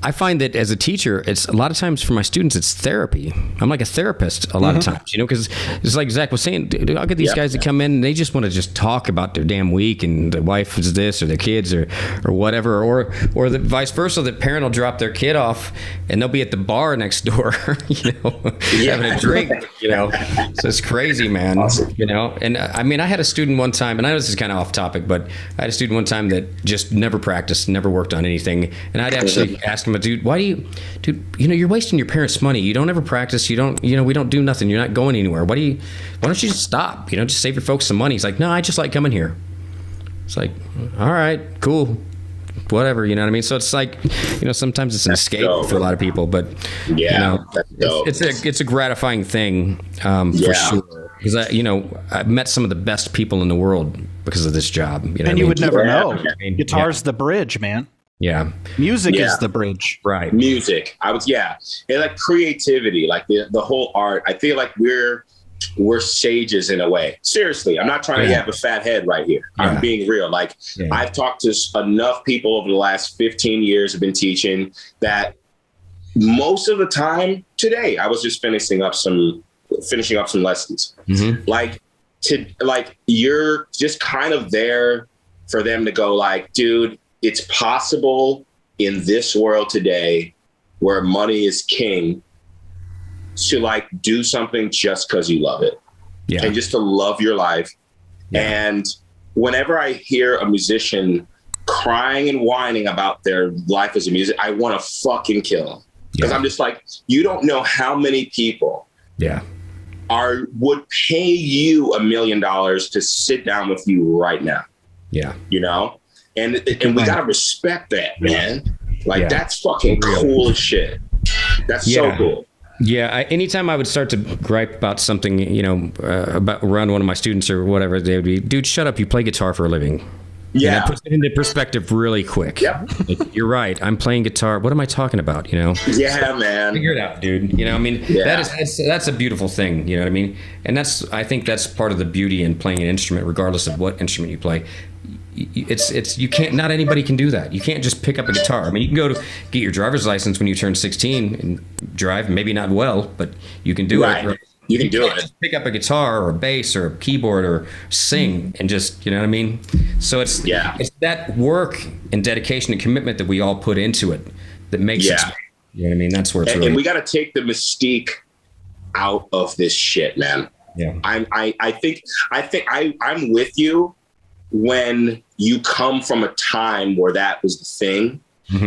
I find that as a teacher, it's a lot of times for my students, it's therapy. I'm like a therapist a lot of times, because it's like Zach was saying, dude, I'll get these guys to come in and they just want to just talk about their damn week and their wife is this or their kids or whatever, or the vice versa. The parent will drop their kid off and they'll be at the bar next door, having a drink, So it's crazy, man. Awesome. And I mean, I had a student one time, and I know this is kind of off topic, but I had a student one time that just never practiced, never worked on anything, and I'd actually ask him, dude, you're wasting your parents' money. You don't ever practice. We don't do nothing. You're not going anywhere. Why don't you just stop? Just save your folks some money. He's like, no, I just like coming here. It's like, all right, cool, whatever. You know what I mean? So it's like, sometimes it's an escape for a lot of people, but it's a gratifying thing for sure. Because I've met some of the best people in the world because of this job. And you would never know. Guitar's the bridge, man. Yeah. Music is the bridge. Right. Music. And like creativity, like the whole art. I feel like we're sages in a way. Seriously. I'm not trying to have a fat head right here. I'm being real. Like I've talked to enough people over the last 15 years, I've been teaching, that most of the time today, I was just finishing up some lessons. Like you're just kind of there for them to go like, dude, it's possible in this world today where money is king to like do something just because you love it and just to love your life. And whenever I hear a musician crying and whining about their life as a musician, I want to fucking kill them, because I'm just like, you don't know how many people would pay you $1 million to sit down with you right now. And we gotta respect that, man. Like that's fucking cool as shit. That's so cool. Yeah. Anytime I would start to gripe about something, about around one of my students or whatever, they would be, dude, shut up. You play guitar for a living. Yeah. And it puts it into perspective really quick. Yep. Like, you're right. I'm playing guitar. What am I talking about? Yeah, man. Figure it out, dude. That's a beautiful thing. You know what I mean? And I think that's part of the beauty in playing an instrument, regardless of what instrument you play. You can't, not anybody can do that. You can't just pick up a guitar. I mean, you can go to get your driver's license when you turn 16 and drive, maybe not well, but you can do it. You can do it. Just pick up a guitar or a bass or a keyboard or sing and just, you know what I mean? So it's that work and dedication and commitment that we all put into it that makes it. You know what I mean? That's where it's really. And we got to take the mystique out of this shit, man. Yeah. I think I'm with you when you come from a time where that was the thing,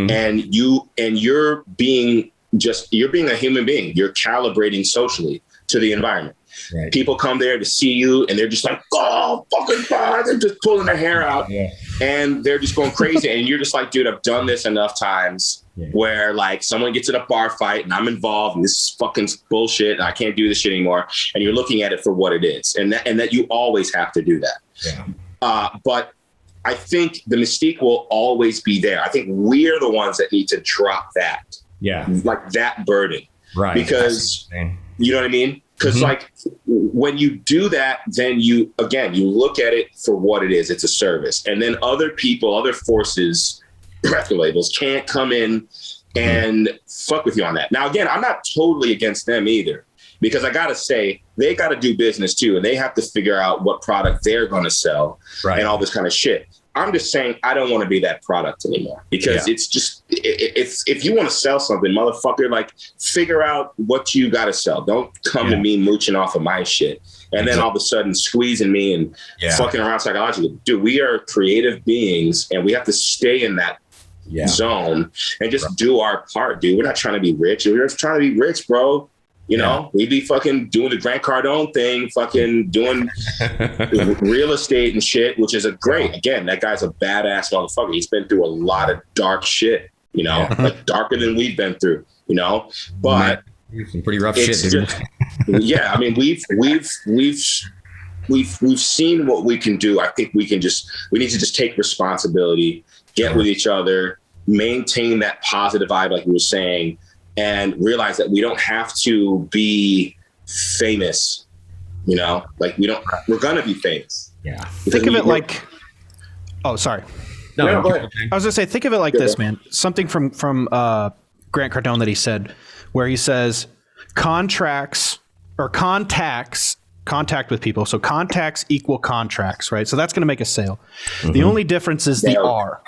and you're being a human being. You're calibrating socially to the environment. Right. People come there to see you and they're just like, oh, fucking God. They're just pulling their hair out and they're just going crazy. And you're just like, dude, I've done this enough times where like someone gets in a bar fight and I'm involved and this is fucking bullshit and I can't do this shit anymore. And you're looking at it for what it is. And that you always have to do that. Yeah. But I think the mystique will always be there. I think we're the ones that need to drop that. Yeah. Like that burden. Right. Because you know what I mean? Because like when you do that, then you look at it for what it is. It's a service. And then other people, other forces, record labels can't come in and fuck with you on that. Now, again, I'm not totally against them either, because I got to say, they got to do business too. And they have to figure out what product they're going to sell and all this kind of shit. I'm just saying, I don't want to be that product anymore, because it's just, if you want to sell something, motherfucker, like figure out what you got to sell. Don't come to me mooching off of my shit. And then all of a sudden squeezing me and fucking around psychologically. Dude, we are creative beings and we have to stay in that zone and just do our part, dude. We're not trying to be rich. We're just trying to be rich, bro. You know, we'd be fucking doing the Grant Cardone thing, fucking doing real estate and shit, which is again, that guy's a badass motherfucker. He's been through a lot of dark shit, you know, like darker than we've been through, you know, but some pretty rough shit, dude. Yeah. I mean, we've seen what we can do. I think we need to just take responsibility, get with each other, maintain that positive vibe, like you were saying, and realize that we don't have to be famous, you know, like we're going to be famous. Yeah. Think of it like, oh, sorry. No, go ahead. I was gonna say, think of it like this, man. Something from Grant Cardone that he said, where he says contract with people. So contacts equal contracts, right? So that's going to make a sale. Mm-hmm. The only difference is the R,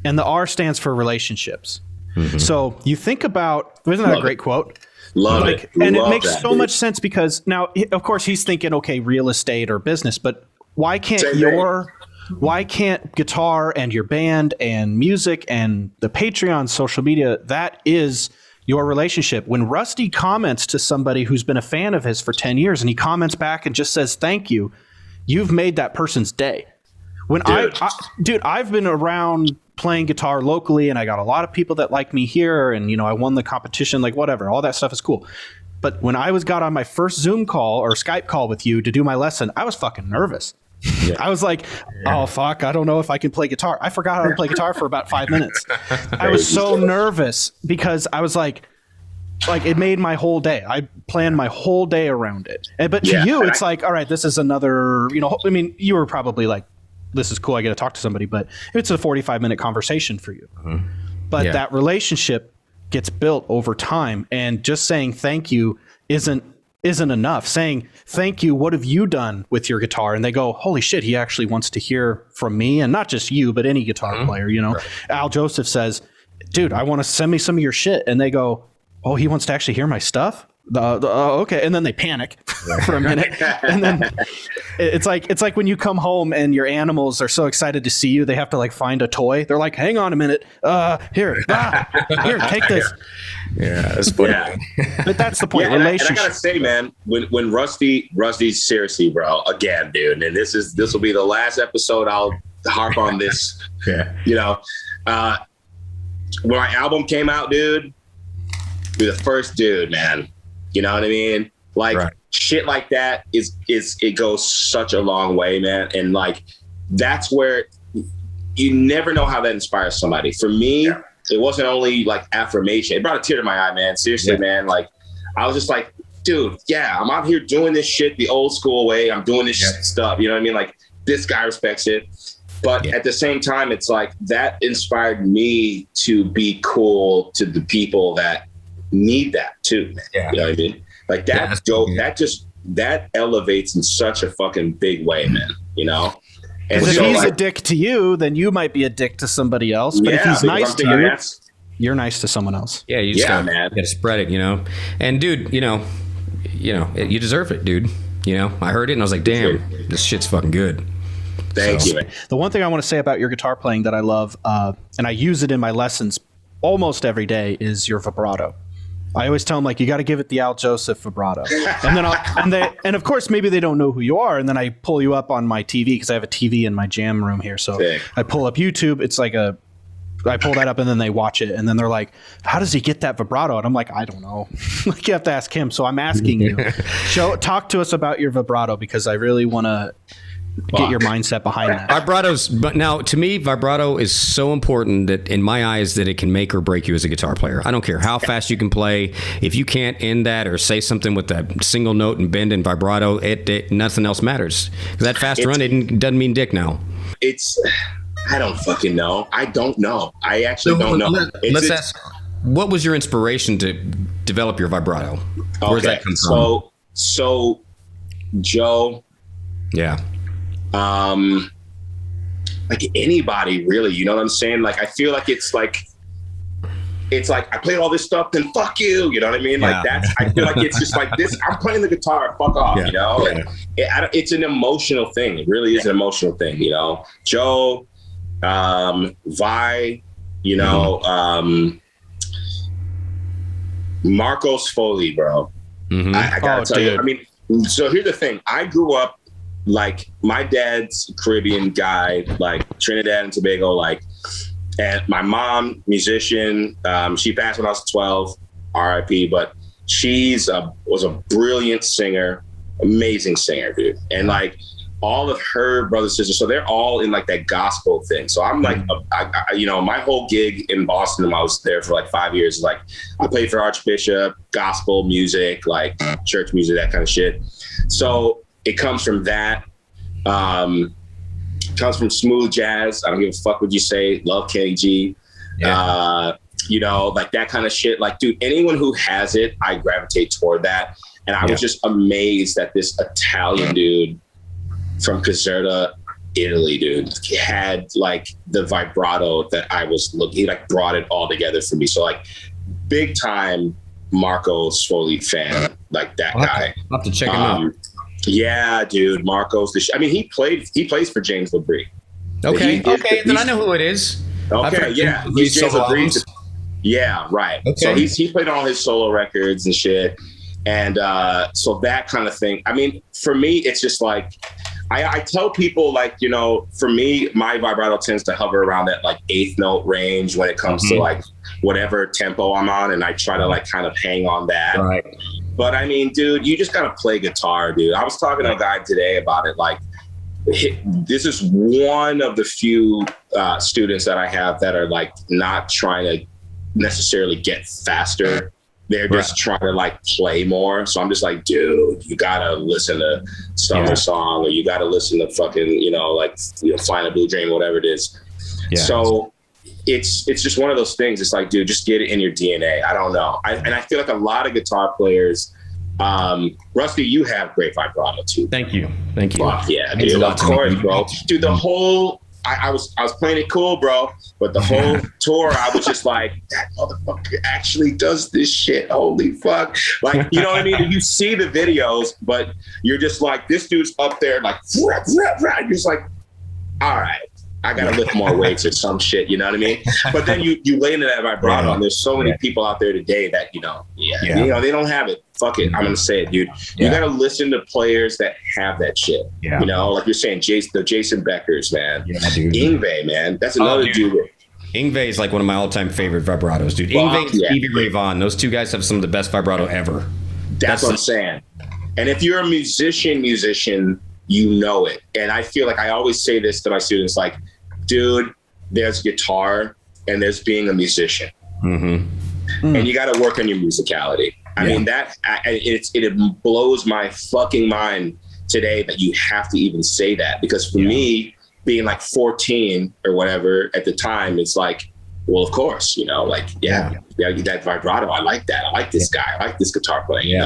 and the R stands for relationships. Mm-hmm. So you think about, isn't that a great quote? Love it. And it makes so much sense because now, of course, he's thinking, okay, real estate or business, but why can't guitar and your band and music and the Patreon, social media, that is your relationship. When Rusty comments to somebody who's been a fan of his for 10 years and he comments back and just says, thank you, you've made that person's day. When I've been around playing guitar locally and I got a lot of people that like me here and, you know, I won the competition, like whatever, all that stuff is cool. But when I got on my first Zoom call or Skype call with you to do my lesson, I was fucking nervous. Yeah. I was like, oh, fuck, I don't know if I can play guitar. I forgot how to play guitar for about 5 minutes. I was so nervous because I was like it made my whole day. I planned my whole day around it. But to you, it's like, all right, this is another, you know, I mean, you were probably like, this is cool, I get to talk to somebody, but it's a 45-minute conversation for you. Mm-hmm. But that relationship gets built over time, and just saying thank you isn't enough. Saying thank you, what have you done with your guitar? And they go, holy shit, he actually wants to hear from me, and not just you, but any guitar player, you know. Right. Al Joseph says, dude, I want to send me some of your shit, and they go, oh, he wants to actually hear my stuff? Okay. And then they panic for a minute. And then it's like when you come home and your animals are so excited to see you, they have to like find a toy. They're like, hang on a minute. Here, take this. Yeah, that's funny. Yeah. But that's the point. Relationship. And I gotta say, man, when Rusty's seriously, bro, again, dude, and this will be the last episode I'll harp on this. Yeah. You know, when my album came out, dude, you're the first dude, man. You know what I mean? Like shit like that it goes such a long way, man. And like, that's where you never know how that inspires somebody. For me, it wasn't only like affirmation. It brought a tear to my eye, man. Seriously, man. Like, I was just like, dude, I'm out here doing this shit the old school way. I'm doing this stuff. You know what I mean? Like, this guy respects it. But at the same time, it's like that inspired me to be cool to the people that need that too, man. Yeah. You know what I mean? Like that dope, that elevates in such a fucking big way, man. You know? And if he's a dick to you, then you might be a dick to somebody else. But if he's nice to you, you're nice to someone else. Yeah, you just gotta spread it, you know? And dude, you know, you deserve it, dude. You know, I heard it and I was like, damn, this shit's fucking good. Thank you. The one thing I want to say about your guitar playing that I love, and I use it in my lessons almost every day, is your vibrato. I always tell them, like, you got to give it the Al Joseph vibrato. And then and of course, maybe they don't know who you are. And then I pull you up on my TV because I have a TV in my jam room here. So I pull up YouTube. It's like I pull that up and then they watch it. And then they're like, how does he get that vibrato? And I'm like, I don't know. Like, you have to ask him. So I'm asking you. Talk to us about your vibrato because I really want to get your mindset behind that. But now to me, vibrato is so important that in my eyes that it can make or break you as a guitar player. I don't care how fast you can play. If you can't end that or say something with that single note and bend and vibrato, it nothing else matters. That fast run, it doesn't mean dick now. I don't fucking know. I don't know. I actually don't know. Let's ask, what was your inspiration to develop your vibrato? Where's that come from? So Joe. Yeah. Like anybody really, you know what I'm saying? Like, I feel like it's like I played all this stuff, then fuck you, you know what I mean? Like I feel like it's just like this, I'm playing the guitar, fuck off, you know? And it's an emotional thing. It really is an emotional thing, you know? Joe, Vi, you know, Marcos Foley, bro. I gotta tell you. I mean, so here's the thing. I grew up like my dad's Caribbean guy, like Trinidad and Tobago, like, and my mom, musician. She passed when I was 12, R.I.P. But was a brilliant singer, amazing singer, dude. And like all of her brothers and sisters, so they're all in like that gospel thing. So I'm like, my whole gig in Boston, I was there for like 5 years. Like I played for Archbishop, gospel music, like church music, that kind of shit. So it comes from that. Comes from smooth jazz. I don't give a fuck what you say. Love Kenny G. Yeah. Like that kind of shit. Like, dude, anyone who has it, I gravitate toward that. And I was just amazed that this Italian dude from Caserta, Italy, dude, he had like the vibrato that I was looking. He like brought it all together for me. So like, big time Marco Sfoli fan, like that guy. I'll have to check him out. Yeah, dude, Marco's he plays for James LaBrie. Okay, then I know who it is. Okay, yeah, he's James LaBrie. Yeah, right. Okay. So he played all his solo records and shit, and so that kind of thing. I mean, for me, it's just like I tell people, like, for me, my vibrato tends to hover around that like 8th note range when it comes to like whatever tempo I'm on, and I try to like kind of hang on that. Right. But I mean, dude, you just gotta play guitar, dude. I was talking to a guy today about it. Like, this is one of the few students that I have that are like not trying to necessarily get faster. They're just trying to like play more. So I'm just like, dude, you gotta listen to Summer Song, or you gotta listen to fucking, Flying a Blue Dream, whatever it is. Yeah. So it's just one of those things. It's like, dude, just get it in your DNA. I don't know. And I feel like a lot of guitar players, Rusty, you have great vibrato too. Thank you. Fuck yeah, dude. Of course, bro. Dude, the whole, I was playing it cool, bro. But the whole tour, I was just like, that motherfucker actually does this shit. Holy fuck. Like, you know what I mean? You see the videos, but you're just like, this dude's up there like, you're just like, all right, I gotta lift more weights or some shit, you know what I mean? But then you lay into that vibrato, and there's so many people out there today that, they don't have it. Fuck it. I'm gonna say it, dude. You gotta listen to players that have that shit. Yeah. Like you're saying, the Jason Beckers, man. Yeah, dude. Yngwie, man. That's another dude. Yngwie is like one of my all-time favorite vibratos, dude. Yngwie and Stevie Ray Vaughan, those two guys have some of the best vibrato ever. That's what I'm saying. And if you're a musician, you know it. And I feel like I always say this to my students, like, dude, there's guitar and there's being a musician. Mm-hmm. And you got to work on your musicality. I mean, it blows my fucking mind today that you have to even say that, because for me, being like 14 or whatever at the time, it's like, well, of course, that vibrato, I like that. I like this guy. I like this guitar playing,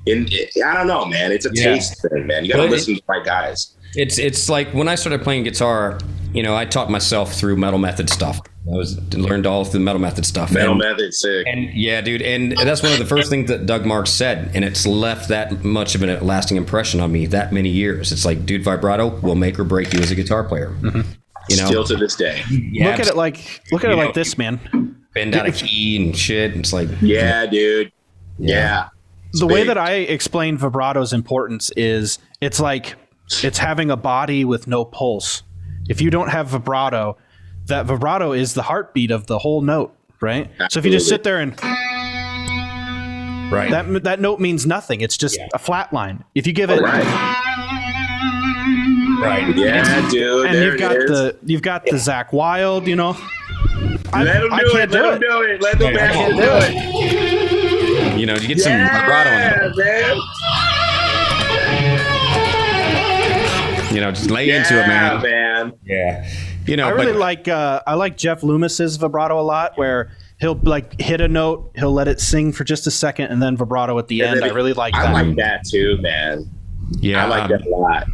And I don't know, man. It's a taste thing, man. You got to listen to the right guys. It's like when I started playing guitar, I taught myself through Metal Method stuff. I learned all through the Metal Method stuff. Method, sick. And yeah, dude. And that's one of the first things that Doug Marks said. And it's left that much of a lasting impression on me that many years. It's like, dude, vibrato will make or break you as a guitar player. Mm-hmm. Still to this day. Yeah, look at it like this, man. Bend out a key and shit. It's like, dude. Yeah. The way that I explain vibrato's importance is it's like it's having a body with no pulse. If you don't have vibrato, that vibrato is the heartbeat of the whole note, right? Absolutely. So if you just sit there and that note means nothing. It's just a flat line. If you give it yeah, dude. And you've got the Zakk Wylde, Let him do it. Let the man do it. You get some vibrato in it. Man. Just lay into it, man. Yeah. I really like Jeff Loomis's vibrato a lot, where he'll like hit a note, he'll let it sing for just a second, and then vibrato at the end. I really like that. I like that too, man. Yeah, I like that a lot.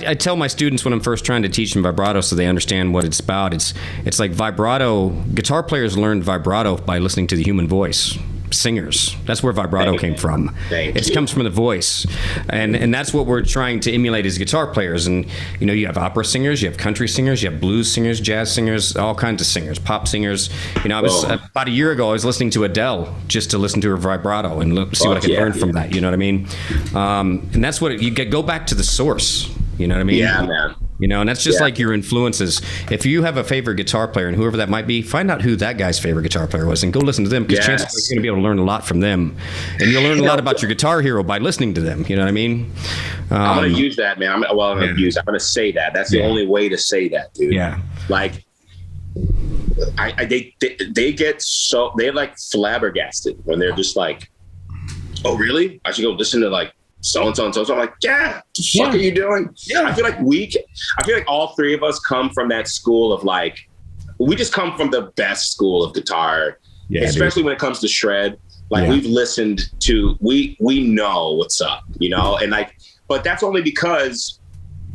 I tell my students when I'm first trying to teach them vibrato so they understand what it's about. It's like vibrato. Guitar players learn vibrato by listening to the human voice. singers. That's where vibrato came from. It comes from the voice, and that's what we're trying to emulate as guitar players. And you have opera singers, you have country singers, you have blues singers, jazz singers, all kinds of singers, pop singers. I was about a year ago, I was listening to Adele just to listen to her vibrato and see what I could learn from that. You know what I mean? And that's what go back to the source. You know what I mean? Yeah, man. And that's just like your influences. If you have a favorite guitar player, and whoever that might be, find out who that guy's favorite guitar player was and go listen to them, because chances are you're going to be able to learn a lot from them. And you'll learn a lot about your guitar hero by listening to them. You know what I mean? I'm going to use that, man. I'm going to say that. That's the only way to say that, dude. Yeah. Like, they get so, they're like flabbergasted when they're just like, oh, really? I should go listen to like so-and-so and so. So I'm like, what the fuck are you doing? Yeah. I feel like all three of us come from that school of like, we just come from the best school of guitar, especially when it comes to shred. Like we've listened to, we know what's up, and like, but that's only because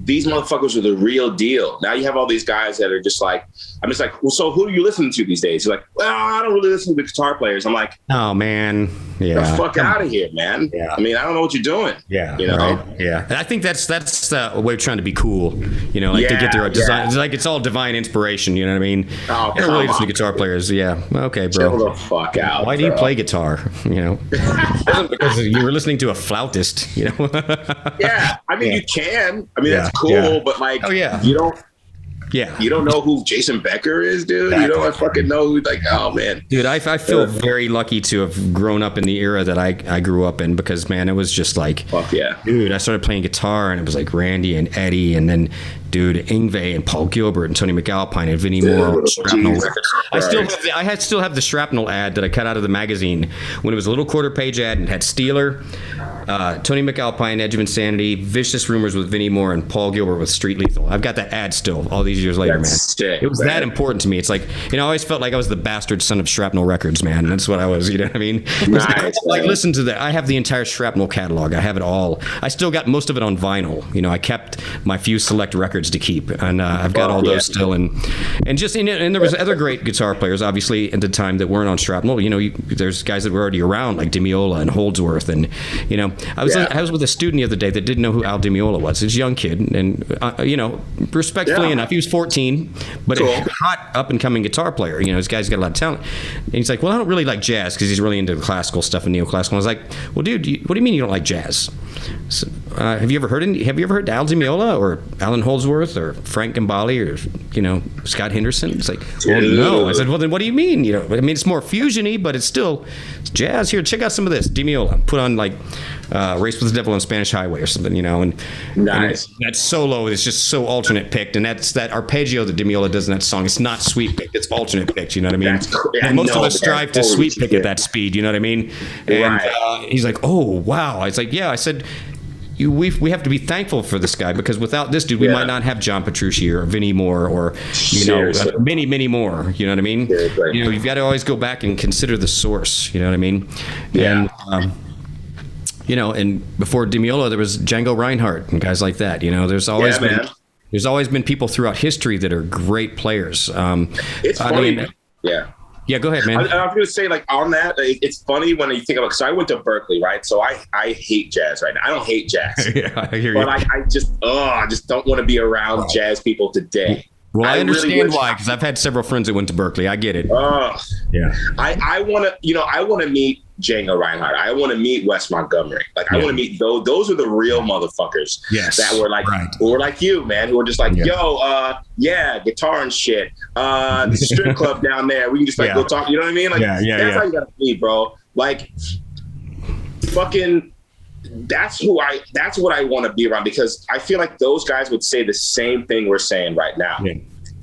these motherfuckers are the real deal. Now you have all these guys that are just like, I'm just like, well, so who are you listening to these days? You're like, well, I don't really listen to guitar players. I'm like, oh man, get the fuck out of here, man. Yeah. I mean, I don't know what you're doing. Yeah, right? Yeah. And I think that's the way of trying to be cool. They get their design. It's like it's all divine inspiration. You know what I mean? Oh, I don't really listen to guitar players. Yeah. Okay, bro. Chill the fuck out. Why do you play guitar? Because you were listening to a flautist. Yeah. I mean, you can. I mean, that's cool, but like, you don't. Yeah, you don't know who Jason Becker is, dude. Exactly. You don't fucking know who. Like, oh man, dude, I feel very lucky to have grown up in the era that I grew up in, because man, it was just like, fuck yeah, dude. I started playing guitar and it was like Randy and Eddie, and then dude, Yngwie and Paul Gilbert and Tony McAlpine and Vinnie Moore. I still have the Shrapnel ad that I cut out of the magazine when it was a little quarter page ad and had Steeler, Tony McAlpine, Edge of Insanity, Vicious Rumors with Vinnie Moore, and Paul Gilbert with Street Lethal. I've got that ad still all these years later, That's man. Sick, it was that important to me. It's like, I always felt like I was the bastard son of Shrapnel Records, man. That's what I was, you know what I mean? Like, listen to that. I have the entire Shrapnel catalog. I have it all. I still got most of it on vinyl. I kept my few select records to keep, and I've got all those still, and there was other great guitar players obviously at the time that weren't on Shrapnel. There's guys that were already around like DiMeola and Holdsworth, and I was with a student the other day that didn't know who Al DiMeola was. He's a young kid, and respectfully enough, he was 14, but a hot up and coming guitar player. This guy's got a lot of talent, and he's like, well, I don't really like jazz, because he's really into classical stuff and neoclassical. I was like, well, dude, what do you mean you don't like jazz? So, have you ever heard Al DiMeola or Alan Holdsworth or Frank Gambale or Scott Henderson? It's like, well, no. I said, well, then what do you mean? It's more fusiony, but it's jazz. Here, check out some of this DiMeola. Put on like Race with the Devil on Spanish Highway or something, and nice. And that solo is just so alternate picked, and that's that arpeggio that DiMeola does in that song. It's not sweep picked; it's alternate picked. You know what I mean? And most of us strive to sweep pick at that speed. You know what I mean? And he's like, oh wow. I was like, yeah. I said, we have to be thankful for this guy, because without this dude, we might not have John Petrucci or Vinnie Moore or many more. You know what I mean? You've got to always go back and consider the source. You know what I mean? Yeah. And and before DiMeola, there was Django Reinhardt and guys like that. There's always been people throughout history that are great players. It's funny. Yeah, go ahead, man. I was going to say, like, on that, it's funny when you think about, so I went to Berklee, right? So I hate jazz right now. I don't hate jazz. I hear you. But I just don't want to be around jazz people today. Well, I understand why, because I've had several friends that went to Berklee. I get it. Yeah. I want to meet Django Reinhardt. I want to meet Wes Montgomery. Like, I want to meet those. Those are the real motherfuckers that were like, who were like you, man, who were just like, guitar and shit. The strip club down there. We can just like go talk. You know what I mean? Like, that's how you gotta be, bro. Like, fucking. That's what I want to be around, because I feel like those guys would say the same thing we're saying right now. Yeah.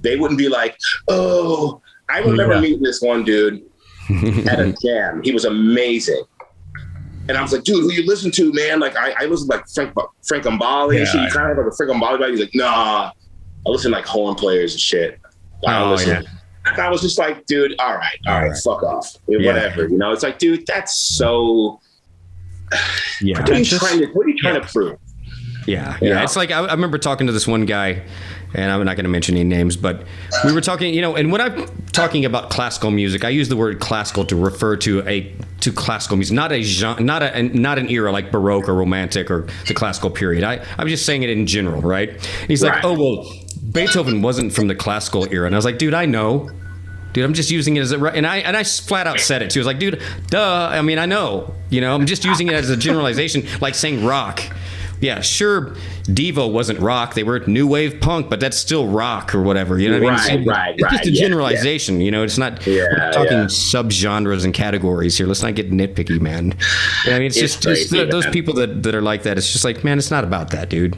They wouldn't be like, oh, I remember meeting this one dude at a jam. He was amazing. And I was like, dude, who you listen to, man? Like, I listen to like Frank Gambale and shit. You kind of have like a Frank Gambale guy. He's like, nah, I listen to like horn players and shit. I was just like, dude, all right, fuck off. Whatever. It's like, dude, that's so... What are you trying to prove? Yeah. It's like, I remember talking to this one guy, and I'm not going to mention any names, but we were talking, and when I'm talking about classical music, I use the word classical to refer to classical music, not a genre, not an era like Baroque or Romantic or the classical period. I'm just saying it in general, right? And he's like, oh, well, Beethoven wasn't from the classical era. And I was like, dude, I know. Dude, I'm just using it as and I flat out said it too. I was like, dude, duh. I mean, I know. I'm just using it as a generalization, like saying rock. Yeah, sure, Devo wasn't rock. They were new wave punk, but that's still rock or whatever. You know what I mean? Right. It's just a generalization. It's not we're not talking subgenres and categories here. Let's not get nitpicky, man. I mean, it's just those people that are like that. It's just like, man, it's not about that, dude.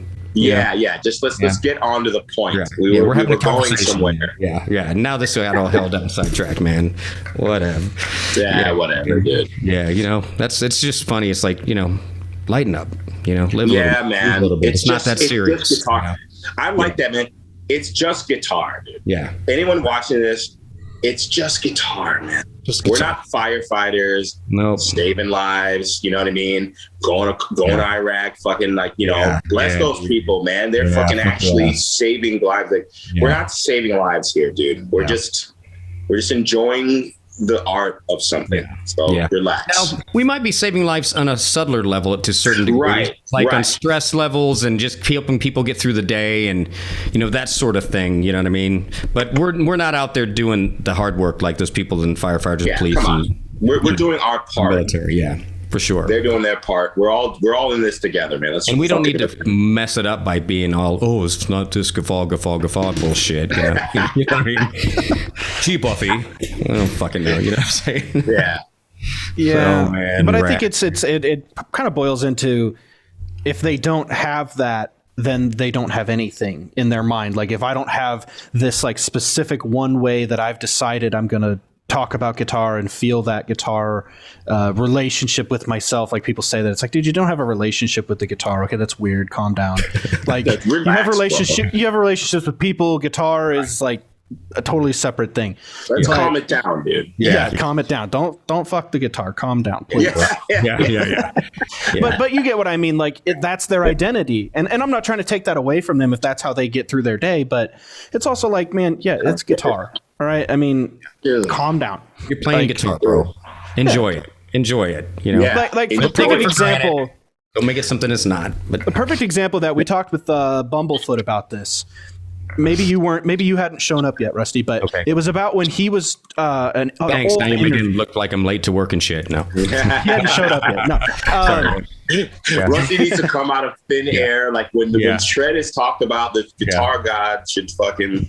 Just let's get on to the point. We're having a going conversation somewhere. Yeah. Now this got all held up sidetracked, man. Whatever. Whatever, dude. Yeah, it's just funny. It's like, lighten up. Live man. A little bit. It's not that serious. Just guitar. I like that, man. It's just guitar, dude. Yeah. Anyone watching this, it's just guitar, man. We're not firefighters, saving lives. You know what I mean? Going to Iraq, fucking bless those people, man. They're fucking actually saving lives. Like we're not saving lives here, dude. We're just enjoying the art of something. So relax. Now, we might be saving lives on a subtler level to a certain degree, on stress levels and just helping people get through the day and that sort of thing. You know what I mean? But we're not out there doing the hard work like those people in firefighters and police. Come on. We're doing our part. Military, for sure. They're doing their part. We're all in this together, man. And we don't need to mess it up by being all, it's not this guffaw bullshit. You know what I mean? Gee, Buffy. I don't fucking know. You know what I'm saying? Yeah. Yeah. So, man, but I think it kind of boils into, if they don't have that, then they don't have anything in their mind. Like if I don't have this like specific one way that I've decided I'm going to talk about guitar and feel that guitar relationship with myself. Like people say that it's like, dude, you don't have a relationship with the guitar. Okay, that's weird. Calm down. Like you have relationships with people. Guitar is like a totally separate thing. Let's calm it down, dude. Yeah, calm it down. Don't fuck the guitar. Calm down, please. Yeah. But you get what I mean. Like that's their identity, and I'm not trying to take that away from them if that's how they get through their day. But it's also like, man, it's guitar. All right. I mean, calm down. You're playing guitar, bro. Enjoy it. Like for perfect example. Don't make it something it's not. But a perfect example that we talked with Bumblefoot about this. Maybe you hadn't shown up yet, Rusty, but it was about when he was Thanks. Now you're making him look like I'm late to work and shit. No. He hadn't showed up yet. No. Sorry. Rusty needs to come out of thin air, like when Shred has talked about the guitar god should fucking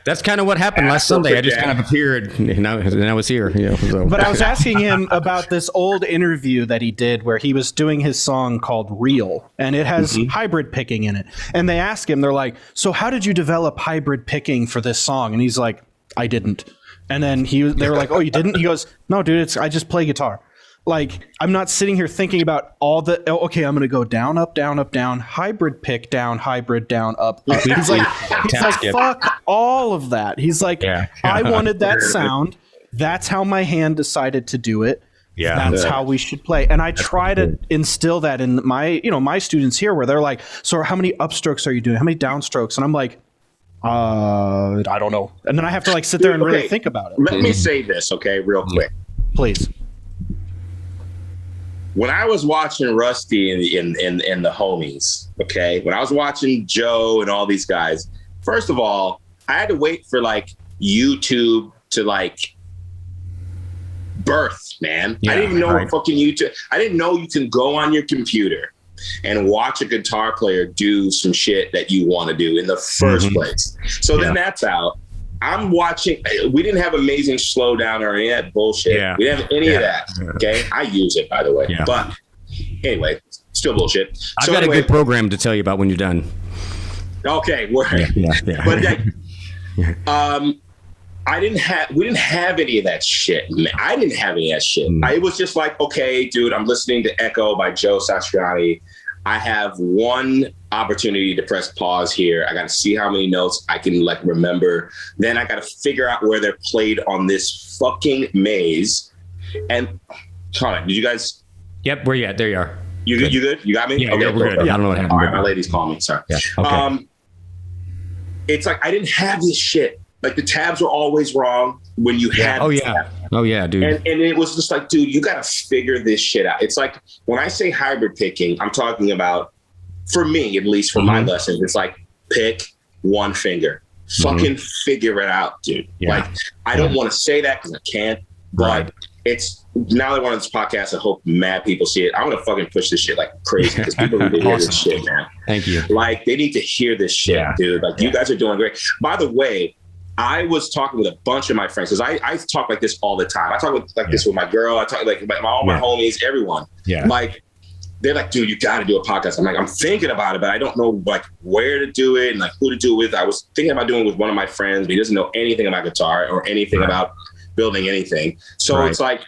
That's kind of what happened last Sunday. I just kind of appeared and I was here. But I was asking him about this old interview that he did where he was doing his song called Real, and it has hybrid picking in it. And they ask him, they're like, so how did you develop hybrid picking for this song? And he's like, I didn't. And then they were like, oh, you didn't? He goes, no, dude, I just play guitar. Like, I'm not sitting here thinking about all I'm going to go down, up, down, hybrid pick, down, hybrid, down, up. He's like, fuck all of that. He's like, I wanted that sound. That's how my hand decided to do it. Yeah, that's how we should play. And I try to instill that in my students here, where they're like, so how many upstrokes are you doing? How many downstrokes? And I'm like, I don't know. And then I have to like sit there and really think about it. Let me say this, okay, real quick. Please. When I was watching Rusty in the homies, okay, when I was watching Joe and all these guys, first of all, I had to wait for like YouTube to like birth, man. I didn't even know what fucking YouTube. I didn't know you can go on your computer and watch a guitar player do some shit that you want to do in the first place. So then that's out. I'm watching. We didn't have Amazing Slowdown or any of that bullshit. We didn't have any of that. Okay, I use it, by the way. But anyway, still bullshit. I've got a good program to tell you about when you're done. Okay, but we didn't have any of that shit. Man. I didn't have any of that shit. It was just like, okay, dude, I'm listening to Echo by Joe Satriani. I have one opportunity to press pause here. I got to see how many notes I can like remember. Then I got to figure out where they're played on this fucking maze. And Connor, did you guys? Yep, where you at? There you are. You good? You got me? Yeah, okay, we're good. I don't know what happened. All right, my ladies call me. Sorry. Yeah. Okay. it's like I didn't have this shit. Like the tabs were always wrong when you had. Oh yeah. Tab. Oh yeah, dude. And it was just like, dude, you got to figure this shit out. It's like when I say hybrid picking, I'm talking about, for me, at least for my lessons, it's like pick one finger, fucking figure it out, dude. Yeah. Like I don't want to say that because I can't, but it's now that we're on this podcast, I hope mad people see it. I'm going to fucking push this shit like crazy because people need to hear this shit, man. Thank you. Like they need to hear this shit, dude. Like you guys are doing great. By the way, I was talking with a bunch of my friends because I talk like this all the time. I talk this with my girl. I talk like all my homies, everyone. Yeah. Like they're like, dude, you got to do a podcast. I'm like, I'm thinking about it, but I don't know like where to do it and like who to do it with. I was thinking about doing it with one of my friends, but he doesn't know anything about guitar or anything about building anything. So it's like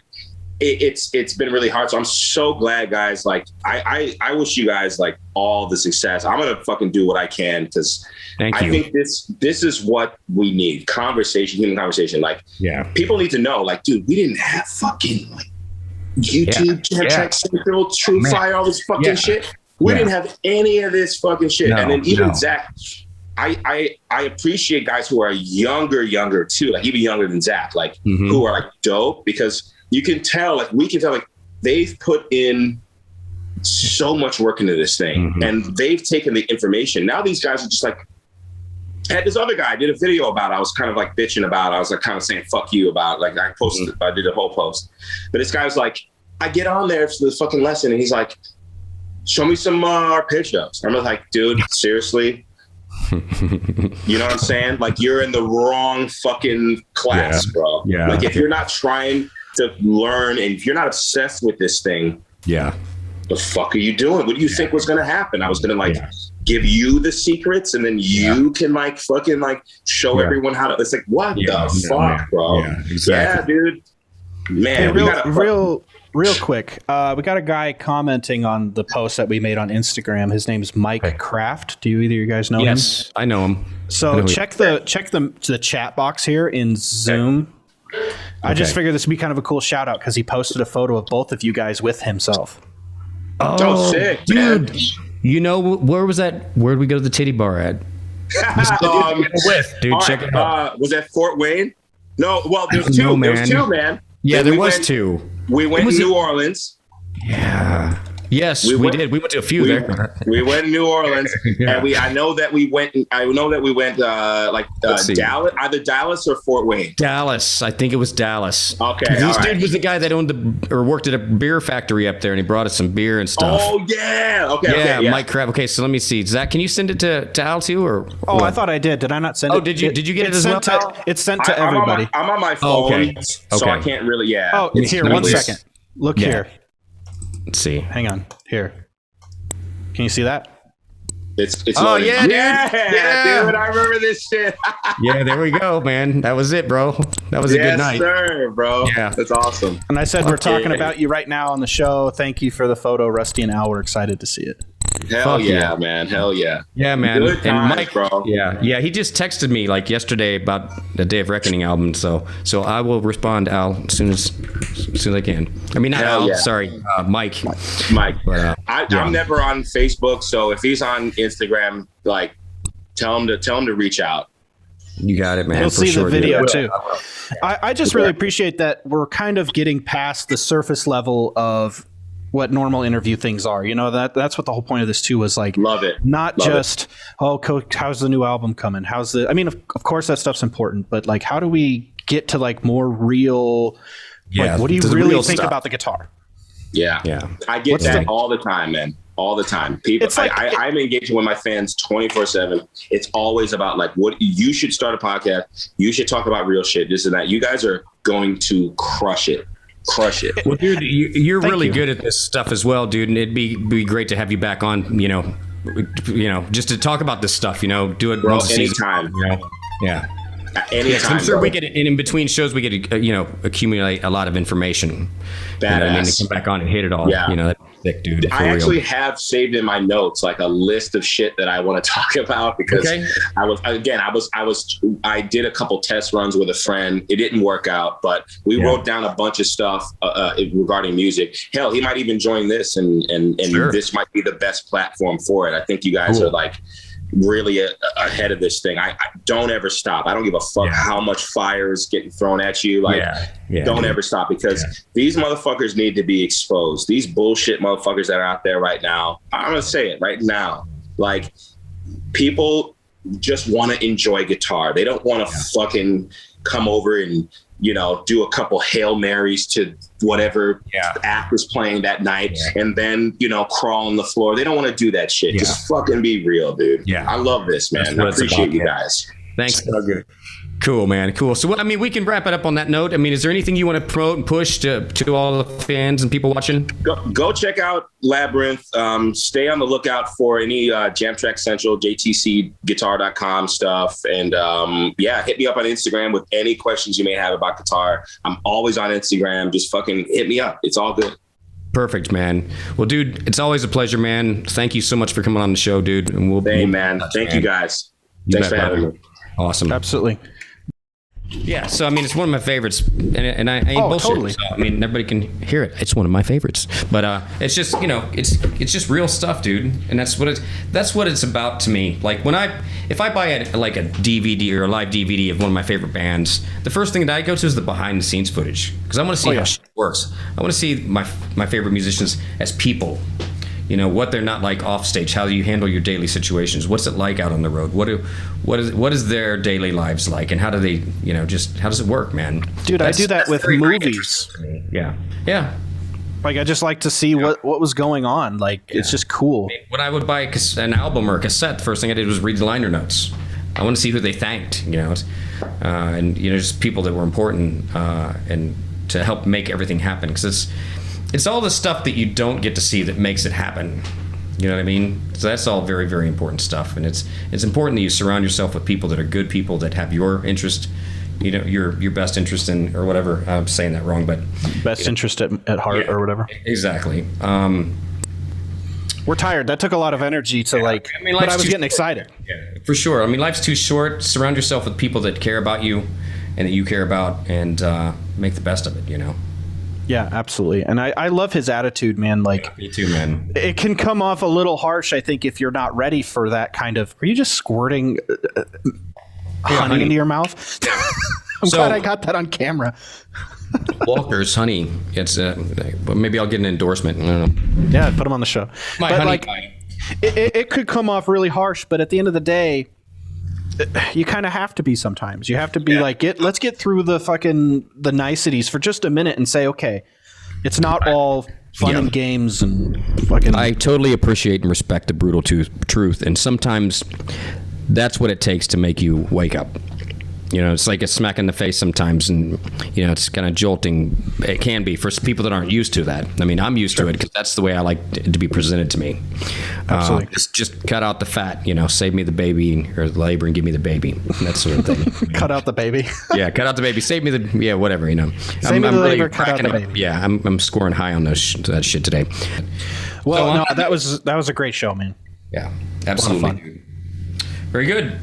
it's been really hard. So I'm so glad, guys. Like I wish you guys like all the success. I'm gonna fucking do what I can because I think this is what we need. Conversation, human conversation. Like people need to know, like, dude, we didn't have fucking like YouTube, Track Central, True Fire, all this fucking shit. We didn't have any of this fucking shit. And then even Zach, I appreciate guys who are younger too, like even younger than Zach, like who are like dope because you can tell, like we can tell, like they've put in so much work into this thing and they've taken the information. Now these guys are just like, I had this other guy I did a video about, I was kind of like bitching about, I was like kind of saying, fuck you about, like I posted, I did a whole post, but this guy was like, I get on there for the fucking lesson and he's like, show me some arpeggios. I'm like, dude, seriously? You know what I'm saying? Like you're in the wrong fucking class, bro. Yeah. Like if you're not trying to learn and if you're not obsessed with this thing, the fuck are you doing? What do you think was going to happen? I was going to like give you the secrets and then you can like fucking like show everyone how to, it's like, what the fuck, bro? Yeah, exactly. Yeah, dude. Man, hey, real quick. We got a guy commenting on the post that we made on Instagram. His name's Mike Kraft. Do either of you guys know him? Yes, I know him. So check the chat box here in Zoom. I just figured this would be kind of a cool shout out because he posted a photo of both of you guys with himself. Oh, sick, dude. Man. You know, where was that? Where'd we go to the titty bar at? Dude, check it out. Was that Fort Wayne? No, well, there's two. There's two, man. Yeah, there was two. We went to New Orleans. Yeah. Yes, we did. We went to a few there. We went to New Orleans, and I know that we went. Dallas, either Dallas or Fort Wayne. Dallas, I think it was Dallas. Okay, this dude was the guy that owned worked at a beer factory up there, and he brought us some beer and stuff. Oh yeah, okay, Mike Crab. Okay, so let me see. Zach, can you send it to Al too, or? Oh, what? I thought I did. Did I not send it? Oh, did you get it as well? It's sent to everybody. I'm on my phone, so I can't really. Yeah. Oh, here, 1 second. Look here. Let's see. Hang on. Here. Can you see that? It's dude. Yeah, dude. I remember this shit. Yeah, there we go, man. That was it, bro. That was a good night. Yes, sir, bro. Yeah. That's awesome. And I said, we're talking about you right now on the show. Thank you for the photo. Rusty and Al were excited to see it. Hell yeah, man. Hell yeah. Yeah, man. Good times, and Mike, bro. Yeah. He just texted me like yesterday about the Day of Reckoning album. So I will respond, Al, as soon as I can. I mean, not Al. Sorry, Mike. Mike. But, I'm never on Facebook, so if he's on Instagram, like, tell him to reach out. You got it, man. You'll see the video too. I just really appreciate that we're kind of getting past the surface level of what normal interview things are. You know, that's what the whole point of this too was, like, love it. Not just Coach, how's the new album coming? I mean, of course that stuff's important, but like, how do we get to like more real, like, what do you really think about the guitar? Yeah. I get that all the time, man. All the time. People, it's like, I'm engaging with my fans 24/7. It's always about like, what you should start a podcast. You should talk about real shit, this and that. You guys are going to crush it. Well, dude, you're really good at this stuff as well, dude. And it'd be great to have you back on, you know, just to talk about this stuff, you know, do it once a season. Anytime. You know? Yeah. Anytime. I'm sure we get in between shows, we get to, accumulate a lot of information. Badass. You know what I mean? To come back on and hit it all. Yeah. You know, that's sick, dude. I actually have saved in my notes like a list of shit that I want to talk about because I did a couple test runs with a friend. It didn't work out, but we wrote down a bunch of stuff regarding music. Hell, he might even join this and this might be the best platform for it. I think you guys are like really ahead of this thing. I don't ever stop. I don't give a fuck how much fire is getting thrown at you. Like, don't ever stop, because these motherfuckers need to be exposed. These bullshit motherfuckers that are out there right now. I'm gonna say it right now. Like, people just want to enjoy guitar. They don't want to fucking come over and, you know, do a couple Hail Marys to whatever act was playing that night and then, you know, crawl on the floor. They don't want to do that shit. Just fucking be real, dude. I love this, man. I appreciate you guys. Thanks. Cool, man. Cool. So, I mean, we can wrap it up on that note. I mean, is there anything you want to promote and push to all the fans and people watching? Go check out Labyrinth. Stay on the lookout for any Jam Track Central, jtcguitar.com stuff. And hit me up on Instagram with any questions you may have about guitar. I'm always on Instagram. Just fucking hit me up. It's all good. Perfect, man. Well, dude, it's always a pleasure, man. Thank you so much for coming on the show, dude. And Thank you guys. Thanks for having me. Awesome. Absolutely. Yeah, so I mean, it's one of my favorites, and I ain't bullshit. Totally. So, I mean, everybody can hear it. It's one of my favorites, but it's just, you know, it's just real stuff, dude, and that's what it's about to me. Like if I buy a DVD or a live DVD of one of my favorite bands, the first thing that I go to is the behind the scenes footage, because I want to see how shit works. I want to see my favorite musicians as people. You know, what they're not like off stage. How do you handle your daily situations? What's it like out on the road? What is their daily lives like, and how do they, you know, just how does it work, man? Dude, I do that with movies. Yeah. Like, I just like to see what was going on. Like, it's just cool. When I would buy an album or a cassette, the first thing I did was read the liner notes. I want to see who they thanked, you know, and you know, just people that were important and to help make everything happen, because it's all the stuff that you don't get to see that makes it happen. You know what I mean? So that's all very, very important stuff. And it's important that you surround yourself with people that are good people that have your interest, you know, your best interest in, or whatever. I'm saying that wrong, but best interest at heart or whatever. Exactly. We're tired. That took a lot of energy to but I was getting excited. Yeah, for sure. I mean, life's too short. Surround yourself with people that care about you and that you care about, and make the best of it, you know? Yeah, absolutely. And I love his attitude, man. Like, me too, man. It can come off a little harsh, I think, if you're not ready for that kind of. Are you just squirting honey into your mouth? I'm glad I got that on camera. Walker's honey. It's maybe I'll get an endorsement. I don't know. Yeah, put him on the show. My but honey pie. It could come off really harsh, but at the end of the day, you kind of have to be sometimes. You have to be let's get through the niceties for just a minute and say, okay, it's not all fun and games and fucking. I totally appreciate and respect the brutal truth, and sometimes that's what it takes to make you wake up. You know, it's like a smack in the face sometimes, and you know, it's kind of jolting. It can be for people that aren't used to that. I mean, I'm used to it because that's the way I like it to be presented to me. Absolutely. Just cut out the fat. You know, save me the baby or the labor and give me the baby. That sort of thing. Cut out the baby. Yeah, cut out the baby. Save me the whatever. You know, save me the labor. Cut out the baby. Yeah, I'm scoring high on that shit today. Well, so, that was a great show, man. Yeah, absolutely. Very good.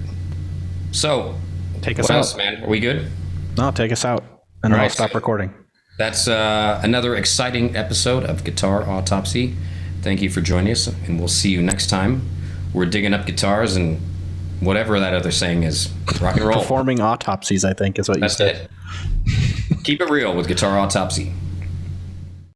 So. Take us out. What else, out, man? Are we good? No, take us out, and then I'll stop recording. That's another exciting episode of Guitar Autopsy. Thank you for joining us, and we'll see you next time. We're digging up guitars and whatever that other saying is. Rock and roll. Performing autopsies, I think, is what you said. That's it. Keep it real with Guitar Autopsy.